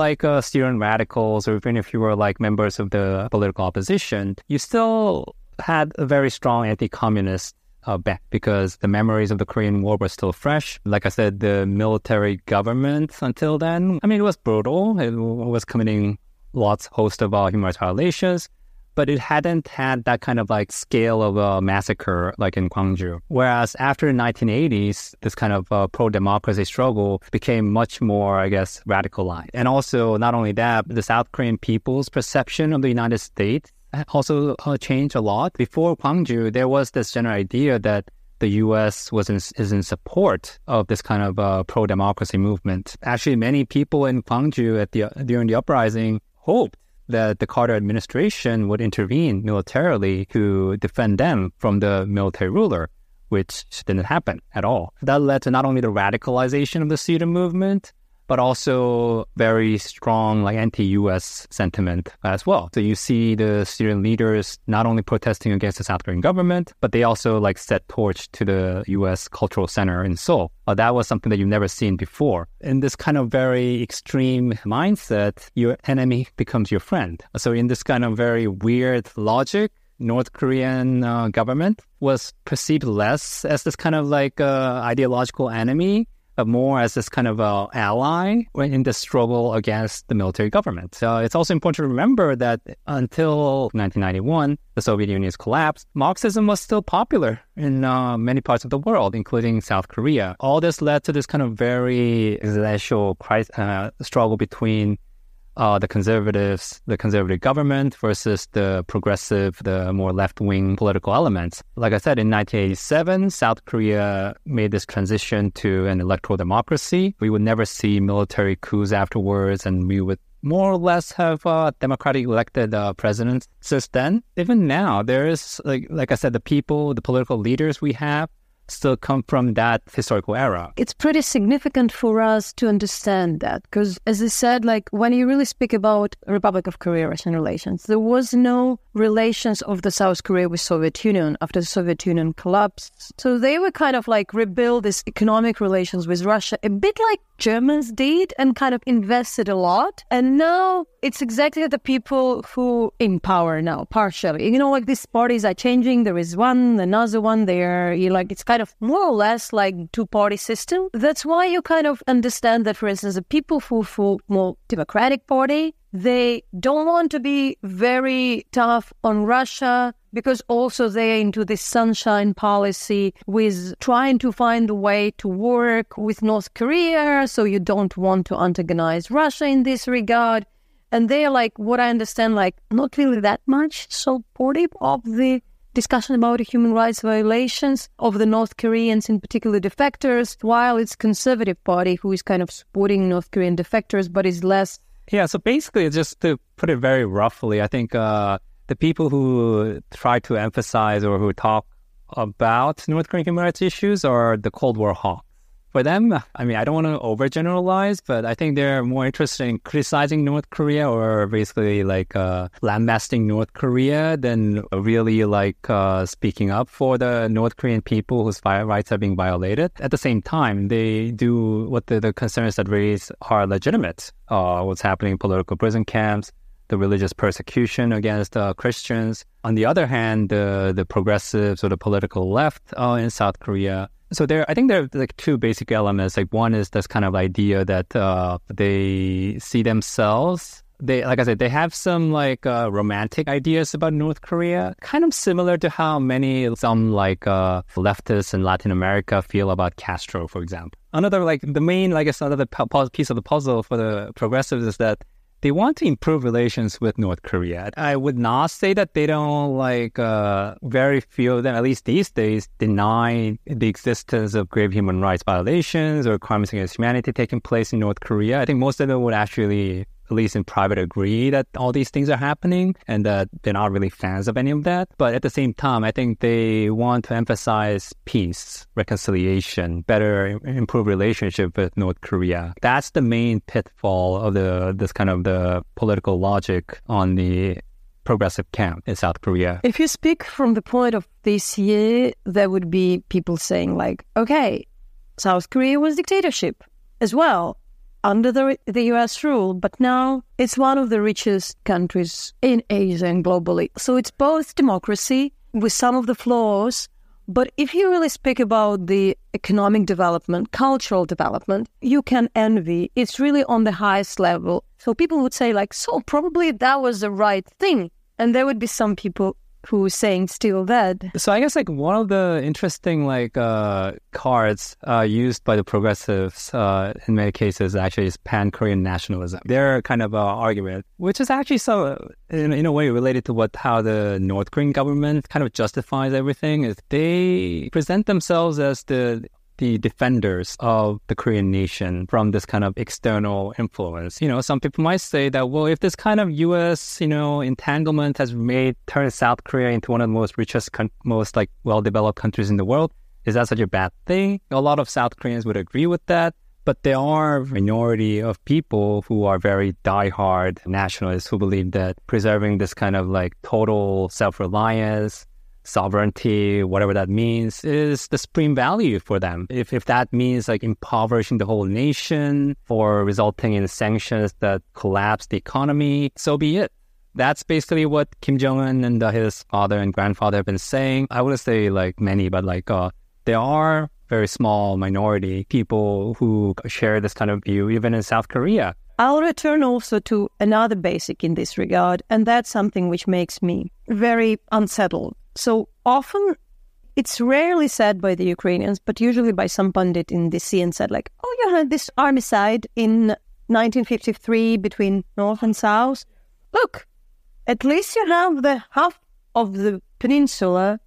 student radicals or even if you were members of the political opposition, you still had a very strong anti-communist back because the memories of the Korean War were still fresh. Like I said, the military government until then, it was brutal. It was committing host of human rights violations. but it hadn't had that kind of like scale of a massacre like in Gwangju. Whereas after the 1980s, this kind of pro-democracy struggle became much more, I guess, radicalized. And also, not only that, the South Korean people's perception of the United States also changed a lot. Before Gwangju, there was this general idea that the U.S. is in support of this kind of pro-democracy movement. Actually, many people in Gwangju during the uprising hoped that the Carter administration would intervene militarily to defend them from the military ruler, which didn't happen at all. That led to not only the radicalization of the student movement, but also very strong like anti-U.S. sentiment as well. So you see the student leaders not only protesting against the South Korean government, but they also like set torch to the U.S. Cultural Center in Seoul. That was something that you've never seen before. In this kind of very extreme mindset, your enemy becomes your friend. So in this kind of very weird logic, North Korean government was perceived less as this kind of like ideological enemy, but more as this kind of ally in the struggle against the military government. It's also important to remember that until 1991, the Soviet Union's collapse, Marxism was still popular in many parts of the world, including South Korea. All this led to this kind of very existential struggle between the conservative government versus the progressive, the more left-wing political elements. Like I said, in 1987, South Korea made this transition to an electoral democracy. We would never see military coups afterwards, and we would more or less have democratically elected presidents since then. Even now, there is, like I said, the political leaders we have still come from that historical era. It's pretty significant for us to understand that because, as I said, like when you really speak about Republic of Korea-Russian relations, there was no relations of the South Korea with Soviet Union after the Soviet Union collapsed. So they were kind of like rebuild this economic relations with Russia, a bit like Germans did and kind of invested a lot. And now it's exactly the people who in power now, partially. You know, like these parties are changing. There is one, another one there. It's kind of more or less like two-party system. That's why you kind of understand that, for instance, the people who vote more Democratic Party, they don't want to be very tough on Russia because also they're into this sunshine policy with trying to find a way to work with North Korea. So you don't want to antagonize Russia in this regard. And they're like, what I understand, like not really that much supportive of the discussion about the human rights violations of the North Koreans, in particular defectors, while it's conservative party who is kind of supporting North Korean defectors, but is less. Yeah, so basically, just to put it very roughly, I think the people who try to emphasize or who talk about North Korean human rights issues are the Cold War hawks. For them, I mean, I don't want to overgeneralize, but I think they're more interested in criticizing North Korea or basically like lambasting North Korea than really like speaking up for the North Korean people whose rights are being violated. At the same time, they do what the concerns that raise are legitimate. What's happening in political prison camps, the religious persecution against Christians. On the other hand, the progressives or the political left in South Korea. So I think there are like two basic elements. Like one is this kind of idea that they see themselves. Like I said, they have some like romantic ideas about North Korea, kind of similar to how some leftists in Latin America feel about Castro, for example. Another piece of the puzzle for the progressives is that they want to improve relations with North Korea. I would not say that they don't very few of them, at least these days, deny the existence of grave human rights violations or crimes against humanity taking place in North Korea. I think most of them would actually, at least in private, agree that all these things are happening and that they're not really fans of any of that. But at the same time, I think they want to emphasize peace, reconciliation, better improve relationship with North Korea. That's the main pitfall of the political logic on the progressive camp in South Korea. If you speak from the point of this year, there would be people saying like, okay, South Korea was dictatorship as well, under the U.S. rule, but now it's one of the richest countries in Asia and globally. So it's both democracy with some of the flaws, but if you really speak about the economic development, cultural development, you can envy. It's really on the highest level. So people would say like, so probably that was the right thing. And there would be some people who are saying still that. So I guess like one of the interesting cards used by the progressives in many cases actually is pan-Korean nationalism. Their kind of argument, which is actually so in a way related to how the North Korean government kind of justifies everything, is they present themselves as the defenders of the Korean nation from this kind of external influence. Some people might say that, well, if this kind of U.S., entanglement has turned South Korea into one of the most richest, most well-developed countries in the world, is that such a bad thing? A lot of South Koreans would agree with that. But there are a minority of people who are very diehard nationalists who believe that preserving this kind of total self-reliance, sovereignty, whatever that means, is the supreme value for them. If that means impoverishing the whole nation or resulting in sanctions that collapse the economy, so be it. That's basically what Kim Jong Un and his father and grandfather have been saying. I wouldn't say many, but there are very small minority people who share this kind of view, even in South Korea. I'll return also to another basic in this regard, and that's something which makes me very unsettled. So often, it's rarely said by the Ukrainians, but usually by some pundit in DC and said you had this armicide in 1953 between North and South. Look, at least you have the half of the peninsula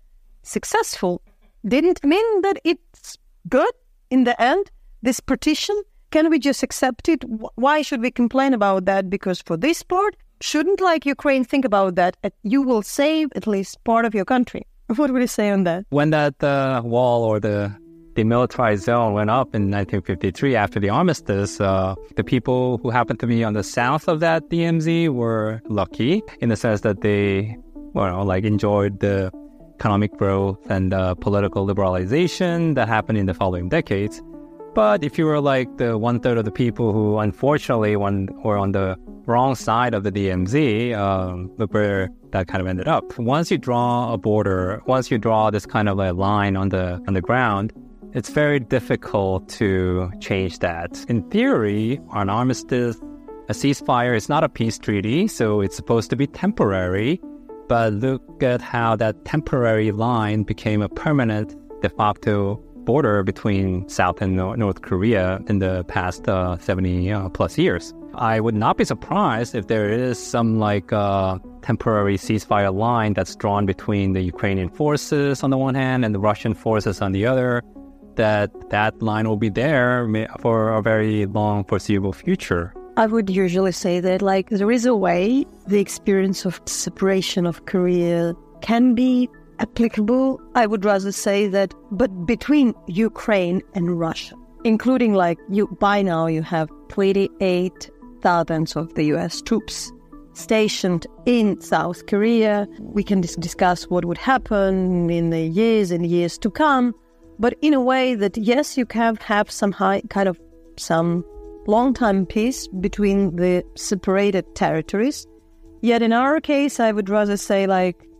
successful. Didn't mean that it's good in the end, this partition. Can we just accept it? Why should we complain about that? Because for this part, shouldn't Ukraine think about that? You will save at least part of your country. What would you say on that? When that wall or the demilitarized zone went up in 1953 after the armistice, the people who happened to be on the south of that DMZ were lucky in the sense that they, enjoyed the economic growth and political liberalization that happened in the following decades. But if you were the one-third of the people who unfortunately were on the wrong side of the DMZ, look where that kind of ended up. Once you draw a border, once you draw this kind of line on the ground, it's very difficult to change that. In theory, an armistice, a ceasefire is not a peace treaty, so it's supposed to be temporary. But look at how that temporary line became a permanent de facto border between South and North Korea in the past 70 plus years. I would not be surprised if there is some temporary ceasefire line that's drawn between the Ukrainian forces on the one hand and the Russian forces on the other, that line will be there for a very long foreseeable future. I would usually say that there is a way the experience of separation of Korea can be applicable. I would rather say that, but between Ukraine and Russia, including by now you have 28,000 of the US troops stationed in South Korea. We can discuss what would happen in the years and years to come, but in a way that yes, you can have some long-time peace between the separated territories. Yet in our case, I would rather say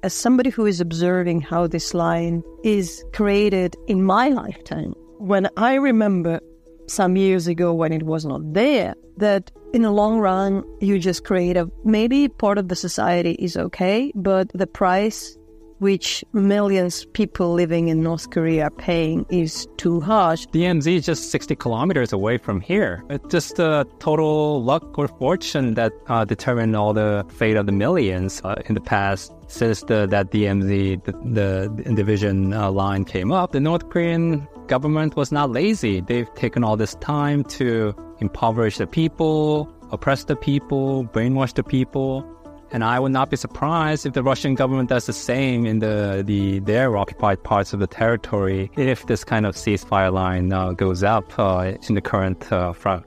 as somebody who is observing how this line is created in my lifetime, when I remember some years ago when it was not there, that in the long run, you just create maybe part of the society is okay, but the price which millions of people living in North Korea are paying is too harsh. DMZ is just 60 kilometers away from here. It's just total luck or fortune that determined all the fate of the millions in the past. Since that DMZ, the division line came up, the North Korean government was not lazy. They've taken all this time to impoverish the people, oppress the people, brainwash the people. And I would not be surprised if the Russian government does the same in their occupied parts of the territory if this kind of ceasefire line goes up in the current front.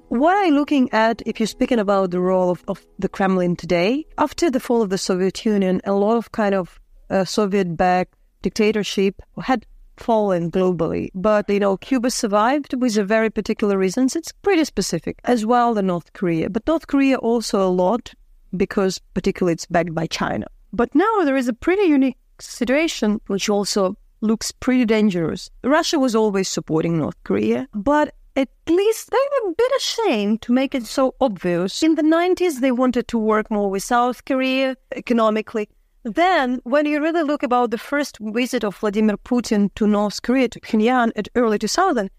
What I'm looking at, if you're speaking about the role of the Kremlin today, after the fall of the Soviet Union, a lot of Soviet-backed dictatorship had fallen globally. But, Cuba survived with a very particular reasons. It's pretty specific. As well, the North Korea. But North Korea also a lot, because particularly it's backed by China. But now there is a pretty unique situation which also looks pretty dangerous. Russia was always supporting North Korea, but at least they were a bit ashamed to make it so obvious. In the 90s, they wanted to work more with South Korea economically. Then, when you really look about the first visit of Vladimir Putin to North Korea, to Pyongyang at early 2000,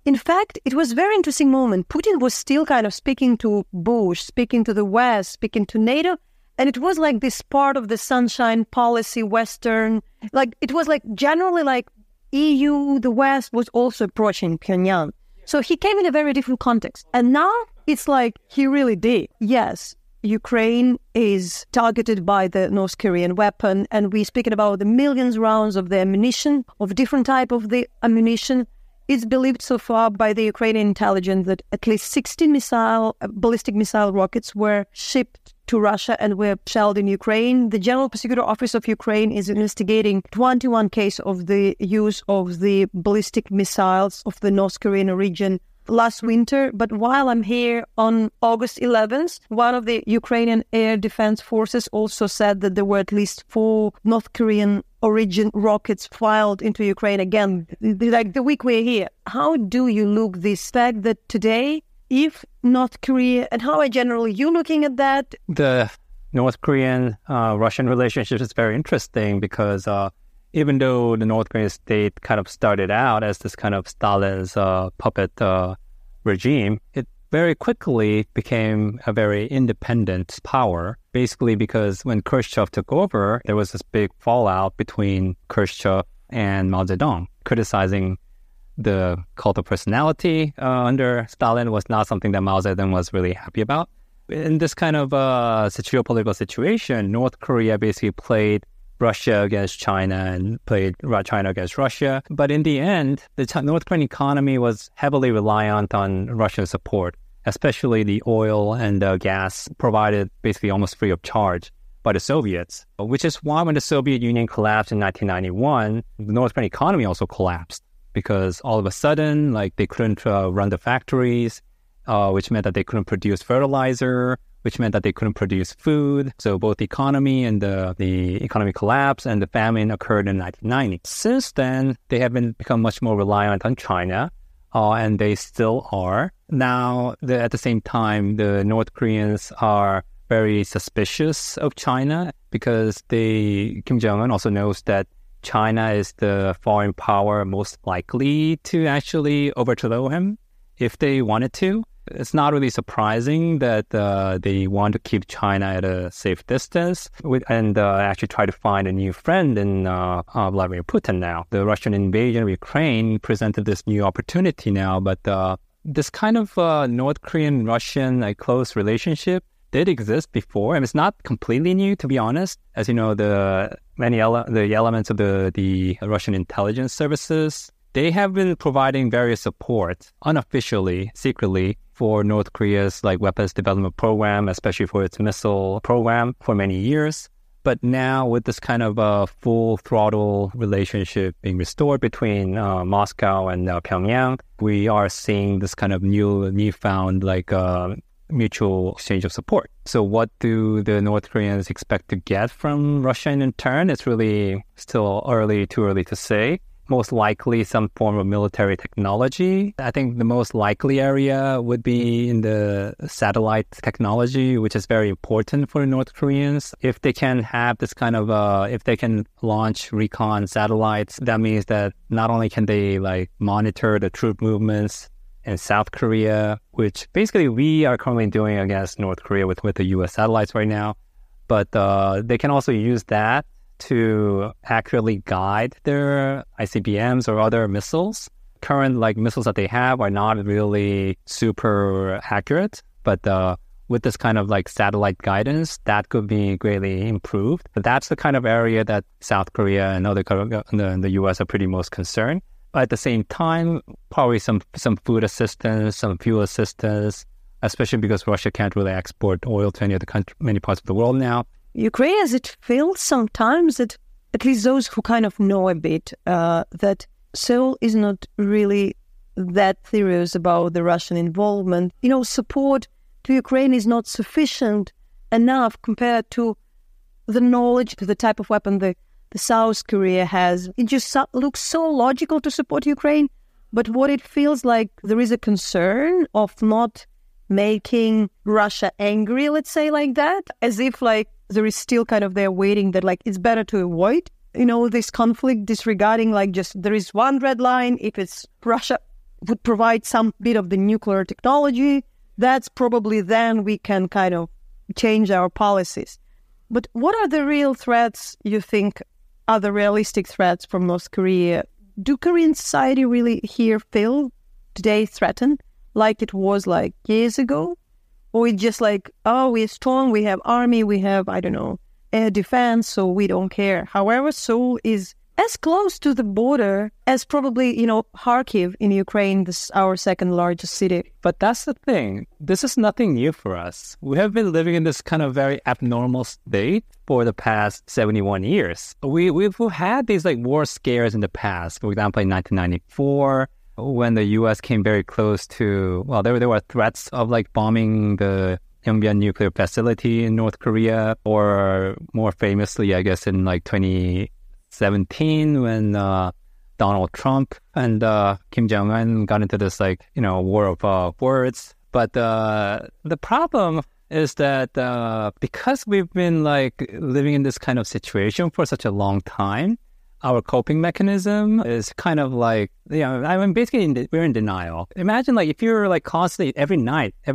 in fact, it was a very interesting moment. Putin was still kind of speaking to Bush, speaking to the West, speaking to NATO, and it was like this part of the sunshine policy, Western, like it was like generally like EU, the West was also approaching Pyongyang. So he came in a very different context. And now it's like he really did. Yes, Ukraine is targeted by the North Korean weapon, and we're speaking about the millions rounds of the ammunition, of different type of the ammunition. It's believed so far by the Ukrainian intelligence that at least 16 ballistic missile rockets were shipped to Russia and were shelled in Ukraine. The General Prosecutor Office of Ukraine is investigating 21 cases of the use of the ballistic missiles of the North Korean region last winter. But while I'm here on August 11th, one of the Ukrainian Air Defense Forces also said that there were at least 4 North Korean origin rockets fired into Ukraine again, like the week we're here. How do you look this fact that today, if North Korea, and how are generally you looking at that? The North Korean-Russian relationship is very interesting because even though the North Korean state kind of started out as this kind of Stalin's puppet regime, it very quickly became a very independent power, basically because when Khrushchev took over, there was this big fallout between Khrushchev and Mao Zedong, criticizing the cult of personality under Stalin was not something that Mao Zedong was really happy about. In this kind of geopolitical situation, North Korea basically played Russia against China and played China against Russia. But in the end, the North Korean economy was heavily reliant on Russian support, especially the oil and gas provided basically almost free of charge by the Soviets, which is why when the Soviet Union collapsed in 1991, the North Korean economy also collapsed because all of a sudden, like they couldn't run the factories, which meant that they couldn't produce fertilizer, which meant that they couldn't produce food. So both the economy and the economy collapsed and the famine occurred in 1990. Since then, they have become much more reliant on China, and they still are. Now, at the same time, the North Koreans are very suspicious of China because Kim Jong Un also knows that China is the foreign power most likely to actually overthrow him if they wanted to. It's not really surprising that they want to keep China at a safe distance and actually try to find a new friend in Vladimir Putin now. The Russian invasion of Ukraine presented this new opportunity now, but this kind of North Korean-Russian close relationship did exist before, and it's not completely new, to be honest. As you know, the elements of the Russian intelligence services, they have been providing various support unofficially, secretly, for North Korea's weapons development program, especially for its missile program for many years. But now with this kind of full throttle relationship being restored between Moscow and Pyongyang, we are seeing this kind of newfound mutual exchange of support. So what do the North Koreans expect to get from Russia in turn? It's really still too early to say. Most likely some form of military technology. I think the most likely area would be in the satellite technology, which is very important for the North Koreans. If they can have this kind of, if they can launch recon satellites, that means that not only can they monitor the troop movements in South Korea, which basically we are currently doing against North Korea with the U.S. satellites right now, but they can also use that to accurately guide their ICBMs or other missiles. Current missiles that they have are not really super accurate, but with this kind of satellite guidance, that could be greatly improved. But that's the kind of area that South Korea and the U.S. are pretty most concerned. But at the same time, probably some food assistance, some fuel assistance, especially because Russia can't really export oil to many parts of the world now. Ukraine, as it feels sometimes that, at least those who kind of know a bit, that Seoul is not really that serious about the Russian involvement. Support to Ukraine is not sufficient enough compared to the knowledge, to the type of weapon the South Korea has. It just looks so logical to support Ukraine, But what it feels like, there is a concern of not making Russia angry, let's say like that, as if like there is still kind of there waiting that like it's better to avoid, this conflict, disregarding like just there is one red line. If it's Russia would provide some bit of the nuclear technology, that's probably then we can kind of change our policies. But what are the real threats you think are the realistic threats from North Korea? Do Korean society really here feel today threatened like it was like years ago? Or it's just like, oh, we're strong, we have army, we have, I don't know, air defense, so we don't care. However, Seoul is as close to the border as probably, Kharkiv in Ukraine, this our second largest city. But that's the thing. This is nothing new for us. We have been living in this kind of very abnormal state for the past 71 years. We've had these like war scares in the past. For example, in 1994, when the U.S. came very close to, there were threats of like bombing the Pyongyang nuclear facility in North Korea, or more famously, I guess, in like 2017 when Donald Trump and Kim Jong Un got into this like, war of words. But the problem is that because we've been like living in this kind of situation for such a long time, our coping mechanism is kind of like, basically we're in denial. Imagine like if you're like constantly every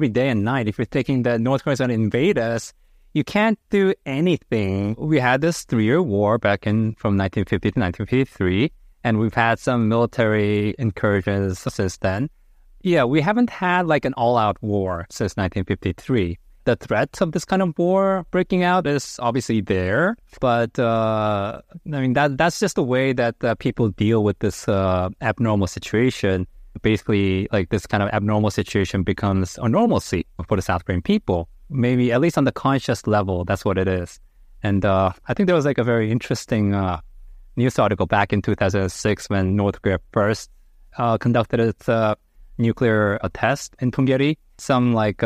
day and night, if you're thinking that North Korea is going to invade us, you can't do anything. We had this 3-year war back from 1950 to 1953, and we've had some military incursions since then. Yeah, we haven't had like an all-out war since 1953. The threat of this kind of war breaking out is obviously there, but that's just the way that people deal with this abnormal situation. Basically, like this kind of abnormal situation becomes a normalcy for the South Korean people. Maybe at least on the conscious level, that's what it is. And I think there was like a very interesting news article back in 2006 when North Korea first conducted its nuclear test in Punggye-ri. Some like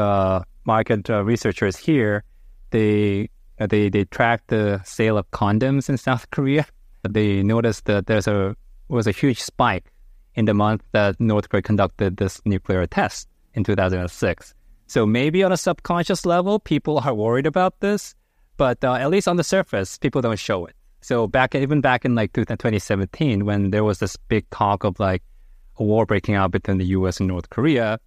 market researchers here, they tracked the sale of condoms in South Korea. They noticed that there was a huge spike in the month that North Korea conducted this nuclear test in 2006. So maybe on a subconscious level, people are worried about this, but at least on the surface, people don't show it. So even back in like 2017, when there was this big talk of like a war breaking out between the U.S. and North Korea,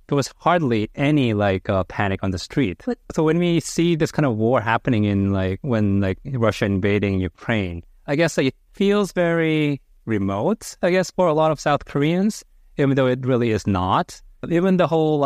there was hardly any like panic on the street. So when we see this kind of war happening in like when like Russia invading Ukraine, I guess like, it feels very remote, I guess, for a lot of South Koreans, even though it really is not. Even the whole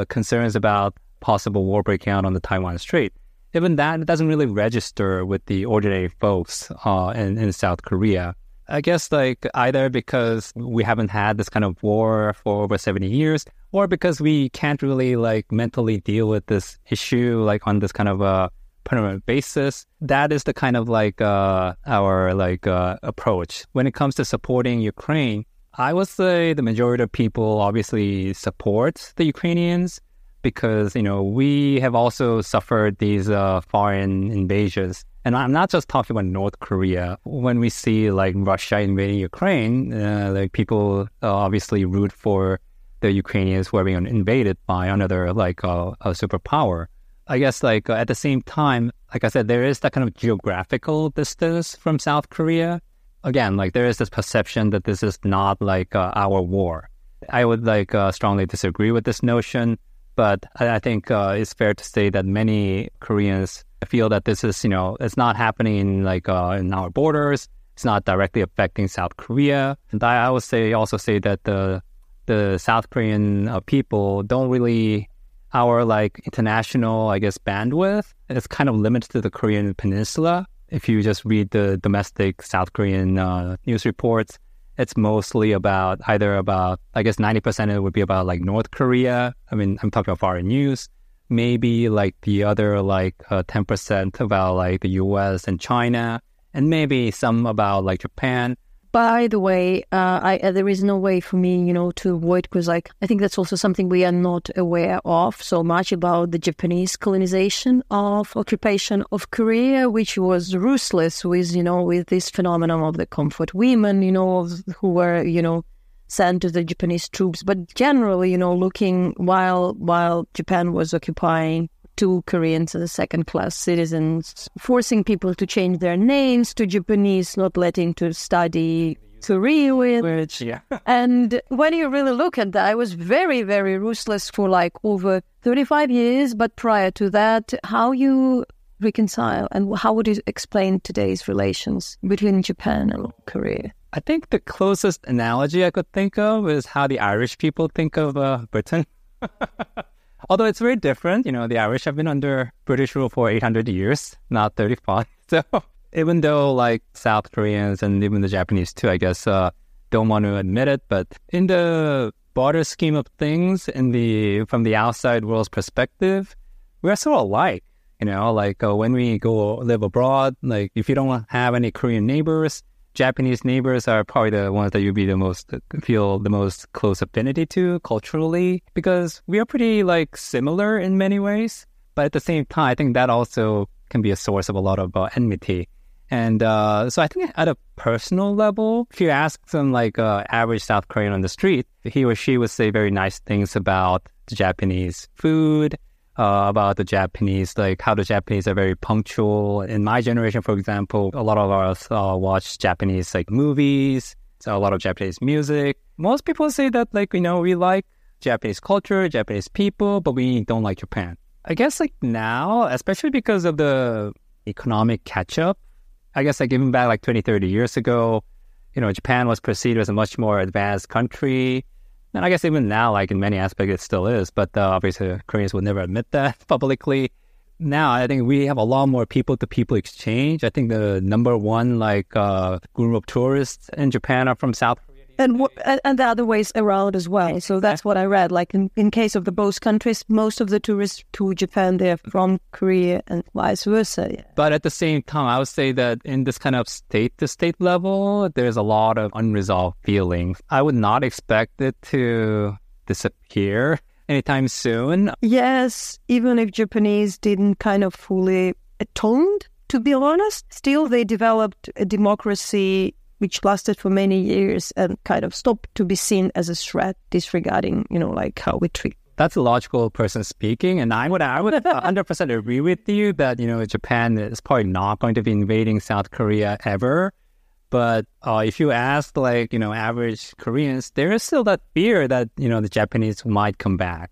concerns about possible war breaking out on the Taiwan Strait, even that doesn't really register with the ordinary folks in South Korea. I guess like either because we haven't had this kind of war for over 70 years, or because we can't really like mentally deal with this issue like on this kind of a permanent basis. That is the kind of like our like approach when it comes to supporting Ukraine. I would say the majority of people obviously support the Ukrainians because, we have also suffered these foreign invasions. And I'm not just talking about North Korea. When we see like Russia invading Ukraine, like people obviously root for the Ukrainians who are being invaded by another like a superpower. I guess like at the same time, like I said, there is that kind of geographical distance from South Korea. Again, like there is this perception that this is not like our war. I would like strongly disagree with this notion, but I think it's fair to say that many Koreans feel that this is, it's not happening in like in our borders. It's not directly affecting South Korea. And I would also say that the South Korean people don't really, our like international, I guess, bandwidth is kind of limited to the Korean peninsula. If you just read the domestic South Korean news reports, it's mostly about I guess 90% of it would be about like North Korea. I mean, I'm talking about foreign news. Maybe like the other like 10% about like the US and China, and maybe some about like Japan. By the way, there is no way for me, to avoid, because like I think that's also something we are not aware of so much about the Japanese colonization of occupation of Korea, which was ruthless with, with this phenomenon of the comfort women, who were, sent to the Japanese troops. But generally, looking while Japan was occupying, 2 Koreans as second-class citizens, forcing people to change their names to Japanese, not letting to study Korean language. Yeah. And when you really look at that, I was very, very ruthless for over 35 years. But prior to that, how you reconcile and how would you explain today's relations between Japan and Korea? I think the closest analogy I could think of is how the Irish people think of Britain. Although it's very different. The Irish have been under British rule for 800 years, not 35. So even though South Koreans and even the Japanese too, I guess, don't want to admit it, but in the broader scheme of things, from the outside world's perspective, we're sort of alike. When we go live abroad, if you don't have any Korean neighbors, Japanese neighbors are probably the ones that you'd be feel the most close affinity to culturally, because we are pretty similar in many ways. But at the same time, I think that also can be a source of a lot of enmity. And so I think at a personal level, if you ask some average South Korean on the street, he or she would say very nice things about the Japanese food, about the Japanese, how the Japanese are very punctual. In my generation, for example, a lot of us watch Japanese movies, so a lot of Japanese music. Most people say that we like Japanese culture, Japanese people, but we don't like Japan. I guess now, especially because of the economic catch-up, I guess even back 20, 30 years ago, Japan was perceived as a much more advanced country. And I guess even now, in many aspects, it still is. But obviously, Koreans would never admit that publicly. Now, I think we have a lot more people-to-people exchange. I think the number one, group of tourists in Japan are from South Korea. And the other ways around as well. So that's what I read. In case of the both countries, most of the tourists to Japan, they're from Korea and vice versa. Yeah. But at the same time, I would say that in this kind of state-to-state level, there's a lot of unresolved feelings. I would not expect it to disappear anytime soon. Yes, even if Japanese didn't kind of fully atoned, to be honest, still they developed a democracy which lasted for many years and kind of stopped to be seen as a threat, disregarding, how we treat. That's a logical person speaking, and I would 100% agree with you that, Japan is probably not going to be invading South Korea ever. But if you ask, average Koreans, there is still that fear that, the Japanese might come back.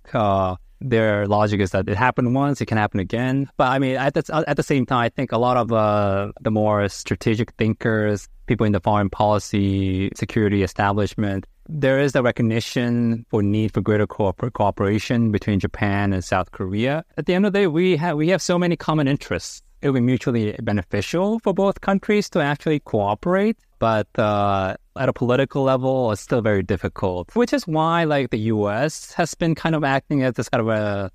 Their logic is that it happened once, it can happen again. But I mean, at the same time, I think a lot of the more strategic thinkers, people in the foreign policy, security establishment, there is a recognition for need for greater cooperation between Japan and South Korea. At the end of the day, we have so many common interests. It would be mutually beneficial for both countries to actually cooperate. But at a political level, it's still very difficult, which is why the U.S. has been kind of acting as this kind of a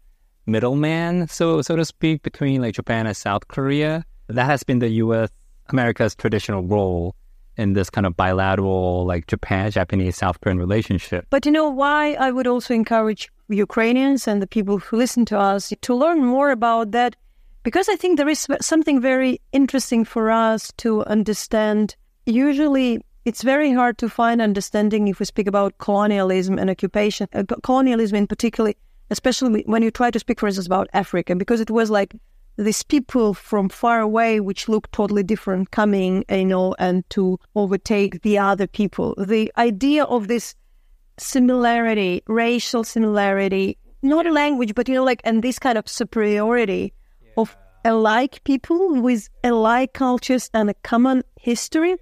middleman, so to speak, between Japan and South Korea. That has been the U.S. America's traditional role in this kind of bilateral Japanese-South Korean relationship. But why I would also encourage Ukrainians and the people who listen to us to learn more about that, because I think there is something very interesting for us to understand. Usually, it's very hard to find understanding if we speak about colonialism and occupation. Colonialism in particular, especially when you try to speak, for instance, about Africa, because it was these people from far away, which look totally different, coming, and to overtake the other people. The idea of this similarity, racial similarity, not language, but and this kind of superiority of alike people with alike cultures and a common history.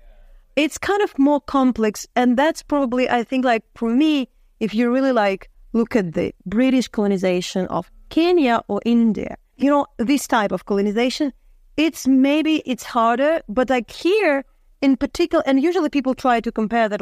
It's kind of more complex, and that's probably, I think, for me, if you really look at the British colonization of Kenya or India, this type of colonization, it's harder, but here in particular, and usually people try to compare that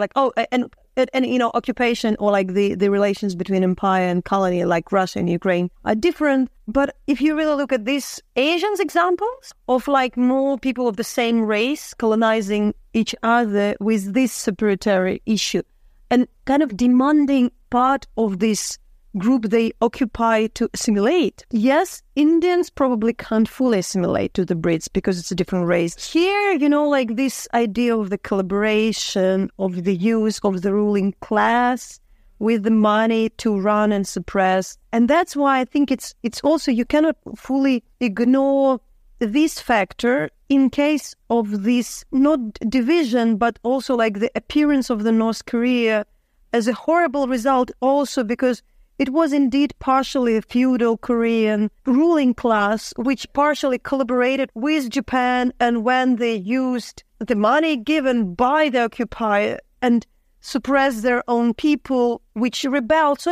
and occupation or the relations between empire and colony Russia and Ukraine are different. But if you really look at these Asians examples of more people of the same race colonizing each other with this superiority issue and kind of demanding part of this group they occupy to assimilate. Yes, Indians probably can't fully assimilate to the Brits because it's a different race. Here, like this idea of the collaboration, of the use of the ruling class with the money to run and suppress. And that's why I think it's also, you cannot fully ignore this factor in case of this, not division, but also like the appearance of the North Korea as a horrible result also because it was indeed partially a feudal Korean ruling class which partially collaborated with Japan, and when they used the money given by the occupier and suppressed their own people which rebelled. So,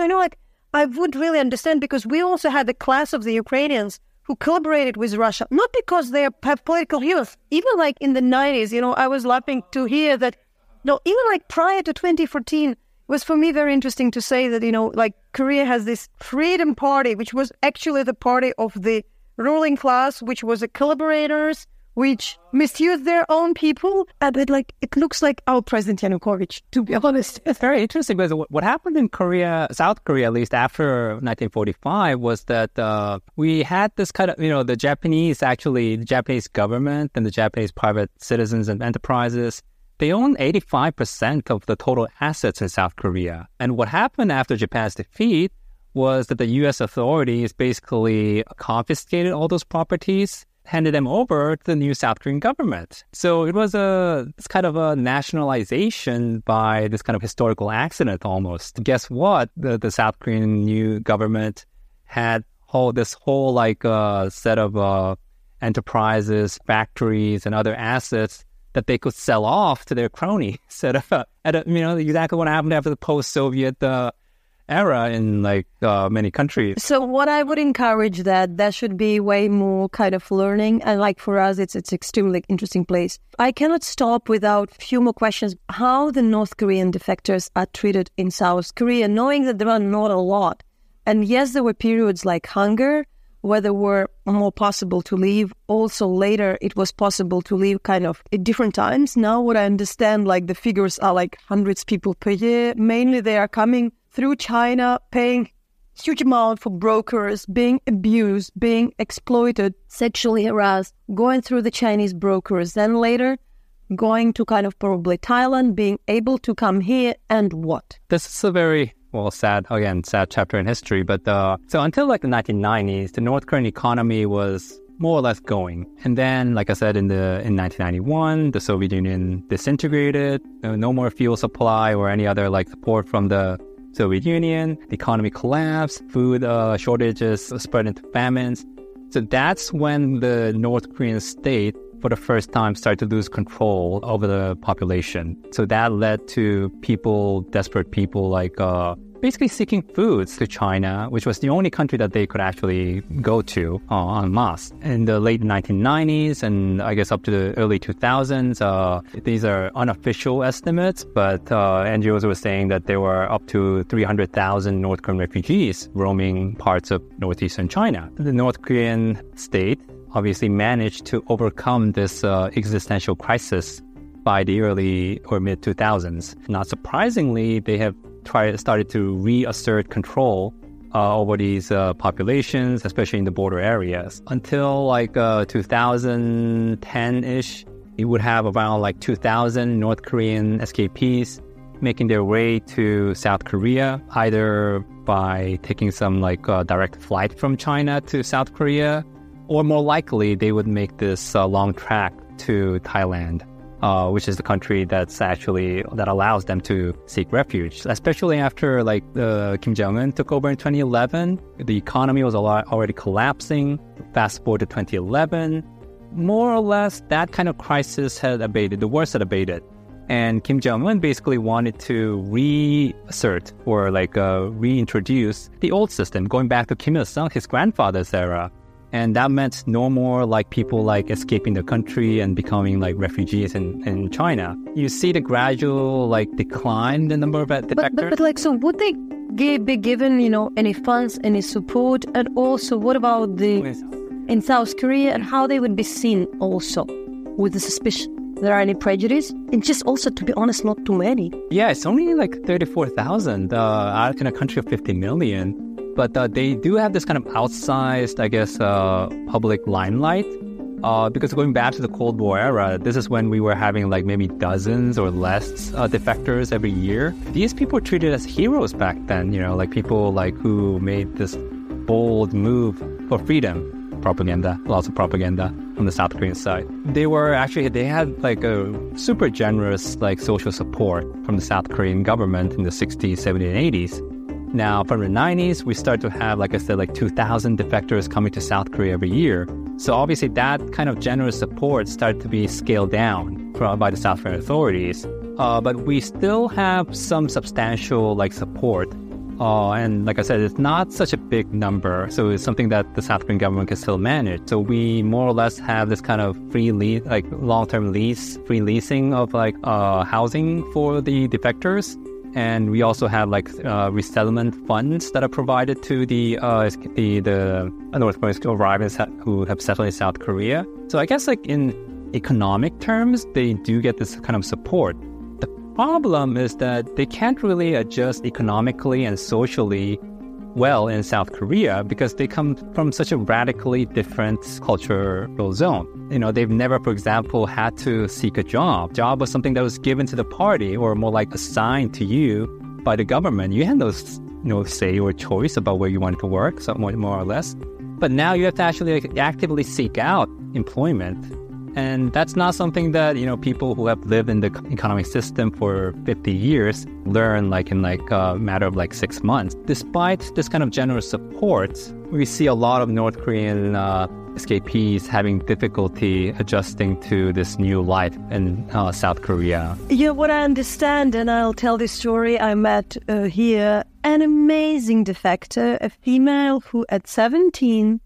I would really understand because we also had the class of the Ukrainians who collaborated with Russia, not because they have political views. Even like in the 90s, I was laughing to hear that, even like prior to 2014, it was for me very interesting to say that, like Korea has this Freedom Party, which was actually the party of the ruling class, which was the collaborators, which misused their own people. And it looks like our President Yanukovych, to be honest. It's very interesting because what happened in Korea, South Korea, at least after 1945, was that we had this kind of, the Japanese government and the Japanese private citizens and enterprises, they own 85% of the total assets in South Korea. And what happened after Japan's defeat was that the U.S. authorities basically confiscated all those properties, handed them over to the new South Korean government. So it was this kind of a nationalization by this kind of historical accident almost. Guess what? The South Korean new government had this whole set of enterprises, factories, and other assets that they could sell off to their cronies. Exactly what happened after the post-Soviet era in many countries. So what I would encourage that should be way more kind of learning, and for us it's extremely interesting place. I cannot stop without a few more questions. How the North Korean defectors are treated in South Korea, knowing that there are not a lot. And yes, there were periods like hunger where there were more possible to leave. Also later it was possible to leave kind of at different times. Now what I understand, the figures are hundreds of people per year. Mainly they are coming through China, paying huge amount for brokers, being abused, being exploited, sexually harassed, going through the Chinese brokers, then later going to kind of probably Thailand, being able to come here, and what? This is a very, sad chapter in history. But so until the 1990s, the North Korean economy was more or less going. And then, like I said, in 1991, the Soviet Union disintegrated. No more fuel supply or any other support from the Soviet Union. The economy collapsed. Food shortages spread into famines. So that's when the North Korean state, for the first time, started to lose control over the population. So that led to desperate people, basically seeking foods to China, which was the only country that they could actually go to en masse. In the late 1990s and I guess up to the early 2000s, these are unofficial estimates, but NGOs were saying that there were up to 300,000 North Korean refugees roaming parts of northeastern China. The North Korean state obviously managed to overcome this existential crisis by the early or mid-2000s. Not surprisingly, they have started to reassert control over these populations, especially in the border areas. Until 2010-ish, it would have around 2,000 North Korean escapees making their way to South Korea, either by taking some direct flight from China to South Korea, or more likely they would make this long trek to Thailand, which is the country that allows them to seek refuge. Especially after Kim Jong Un took over in 2011, the economy was already collapsing. Fast forward to 2011, more or less that kind of crisis had abated. The worst had abated. And Kim Jong Un basically wanted to reassert or reintroduce the old system, going back to Kim Il-sung, his grandfather's era. And that meant no more people escaping the country and becoming refugees in China. You see the gradual decline in the number of defectors. But so would they be given any funds, any support, and also what about in South Korea and how they would be seen also with the suspicion? There are any prejudice? And just also, to be honest, not too many. Yeah, it's only 34,000 out in a country of 50 million. But they do have this kind of outsized, I guess, public limelight. Because going back to the Cold War era, this is when we were having like maybe dozens or less defectors every year. These people were treated as heroes back then, like people like who made this bold move for freedom. Propaganda, lots of propaganda on the South Korean side. They had like a super generous like social support from the South Korean government in the 60s, 70s, and 80s. Now, from the 90s, we start to have, like I said, like 2,000 defectors coming to South Korea every year. So obviously that kind of generous support started to be scaled down by the South Korean authorities. But we still have some substantial like support. And like I said, it's not such a big number. So it's something that the South Korean government can still manage. So we more or less have this kind of free long-term free leasing of like housing for the defectors. And we also have like resettlement funds that are provided to the North Koreans who have settled in South Korea. So I guess like in economic terms, they do get this kind of support. The problem is that they can't really adjust economically and socially well in South Korea because they come from such a radically different cultural zone. They've never, for example, had to seek a job. Job was something that was given to the party or more like assigned to you by the government. You had no say or choice about where you wanted to work, so more or less. But now you have to actually actively seek out employment. And that's not something that, people who have lived in the economic system for 50 years learn in a matter of 6 months. Despite this kind of generous support, we see a lot of North Korean escapees having difficulty adjusting to this new life in South Korea. Yeah, what I understand, and I'll tell this story, I met here an amazing defector, a female who at 17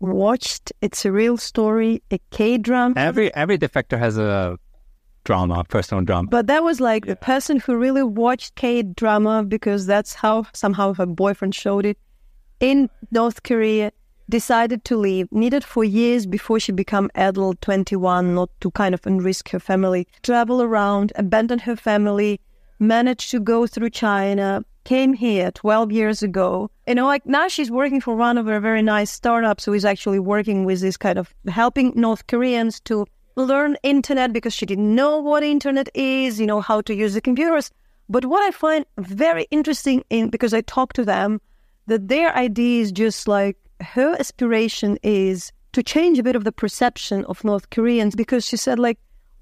watched, it's a real story, a K-drama. Every defector has a drama, personal drama. But that was the person who really watched K-drama because that's how somehow her boyfriend showed it in North Korea, decided to leave, needed for years before she became adult, 21, not to kind of risk her family, travel around, abandon her family, managed to go through China, came here 12 years ago. Now she's working for one of her very nice startups who is actually working with this kind of helping North Koreans to learn internet because she didn't know what internet is, how to use the computers. But what I find very interesting because I talk to them, that their idea is just her aspiration is to change a bit of the perception of North Koreans because she said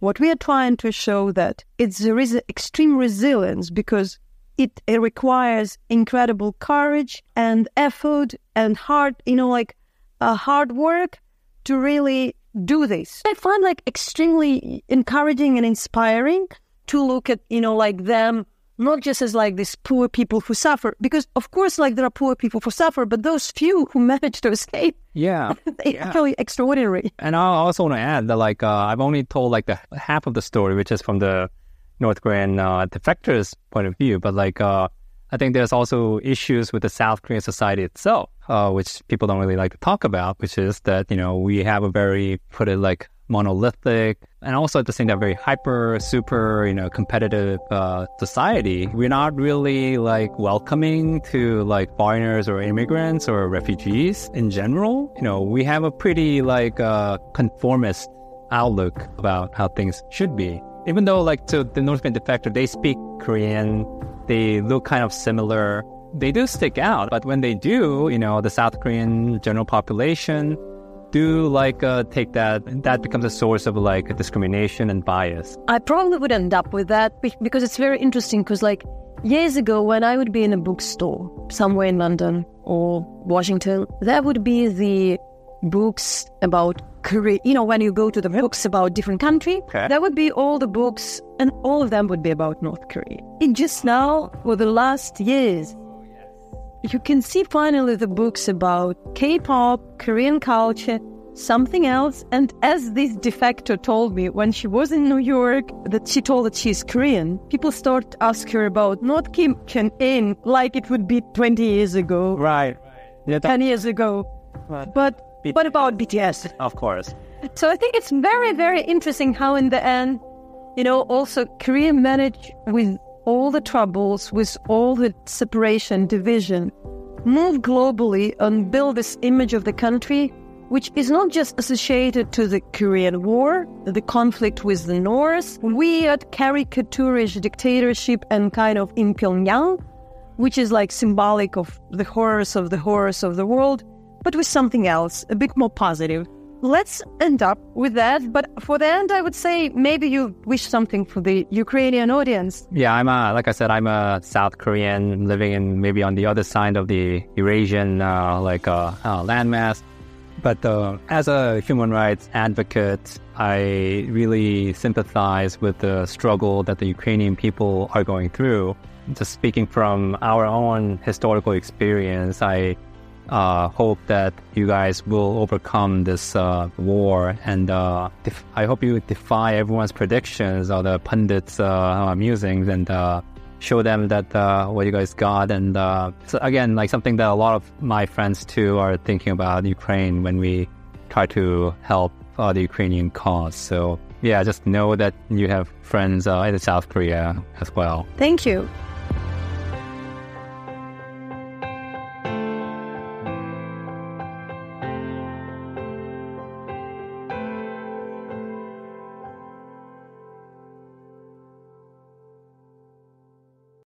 what we are trying to show that there is extreme resilience because it requires incredible courage and effort and hard work to really do this. I find extremely encouraging and inspiring to look at, them, not just as these poor people who suffer, because of course, there are poor people who suffer, but those few who manage to escape, they're actually extraordinary. And I also want to add that I've only told the half of the story, which is from the North Korean defectors' point of view, but I think there's also issues with the South Korean society itself, which people don't really like to talk about, which is that, we have a very, monolithic and also at the same time very super, competitive society. We're not really welcoming to foreigners or immigrants or refugees in general. We have a pretty conformist outlook about how things should be. Even though to the North Korean defector, they speak Korean, they look kind of similar, they do stick out. But when they do, the South Korean general population do take that becomes a source of discrimination and bias. I probably would end up with that because it's very interesting because years ago when I would be in a bookstore somewhere in London or Washington, that would be the books about Korea. When you go to the books about different countries, that would be all the books and all of them would be about North Korea. It just now, for the last years, you can see finally the books about K-pop, Korean culture, something else. And as this defector told me when she was in New York, that she told that she's Korean, people start to ask her about not Kim Jong Un like it would be 20 years ago. Right. Yeah, 10 years ago. Right. But what about BTS? Of course. So I think it's very, very interesting how in the end, also Korea managed with all the troubles, with all the separation, division, move globally and build this image of the country, which is not just associated to the Korean War, the conflict with the North, weird caricaturish dictatorship and kind of in Pyongyang, which is like symbolic of the horrors of the world, but with something else, a bit more positive. Let's end up with that. But for the end, I would say maybe you wish something for the Ukrainian audience. Yeah, like I said, I'm a South Korean living in maybe on the other side of the Eurasian landmass. But as a human rights advocate, I really sympathize with the struggle that the Ukrainian people are going through. Just speaking from our own historical experience, I hope that you guys will overcome this war, and I hope you defy everyone's predictions or the pundits' musings, and show them that what you guys got. And so again, like something that a lot of my friends too are thinking about Ukraine when we try to help the Ukrainian cause. So yeah, just know that you have friends in South Korea as well. Thank you.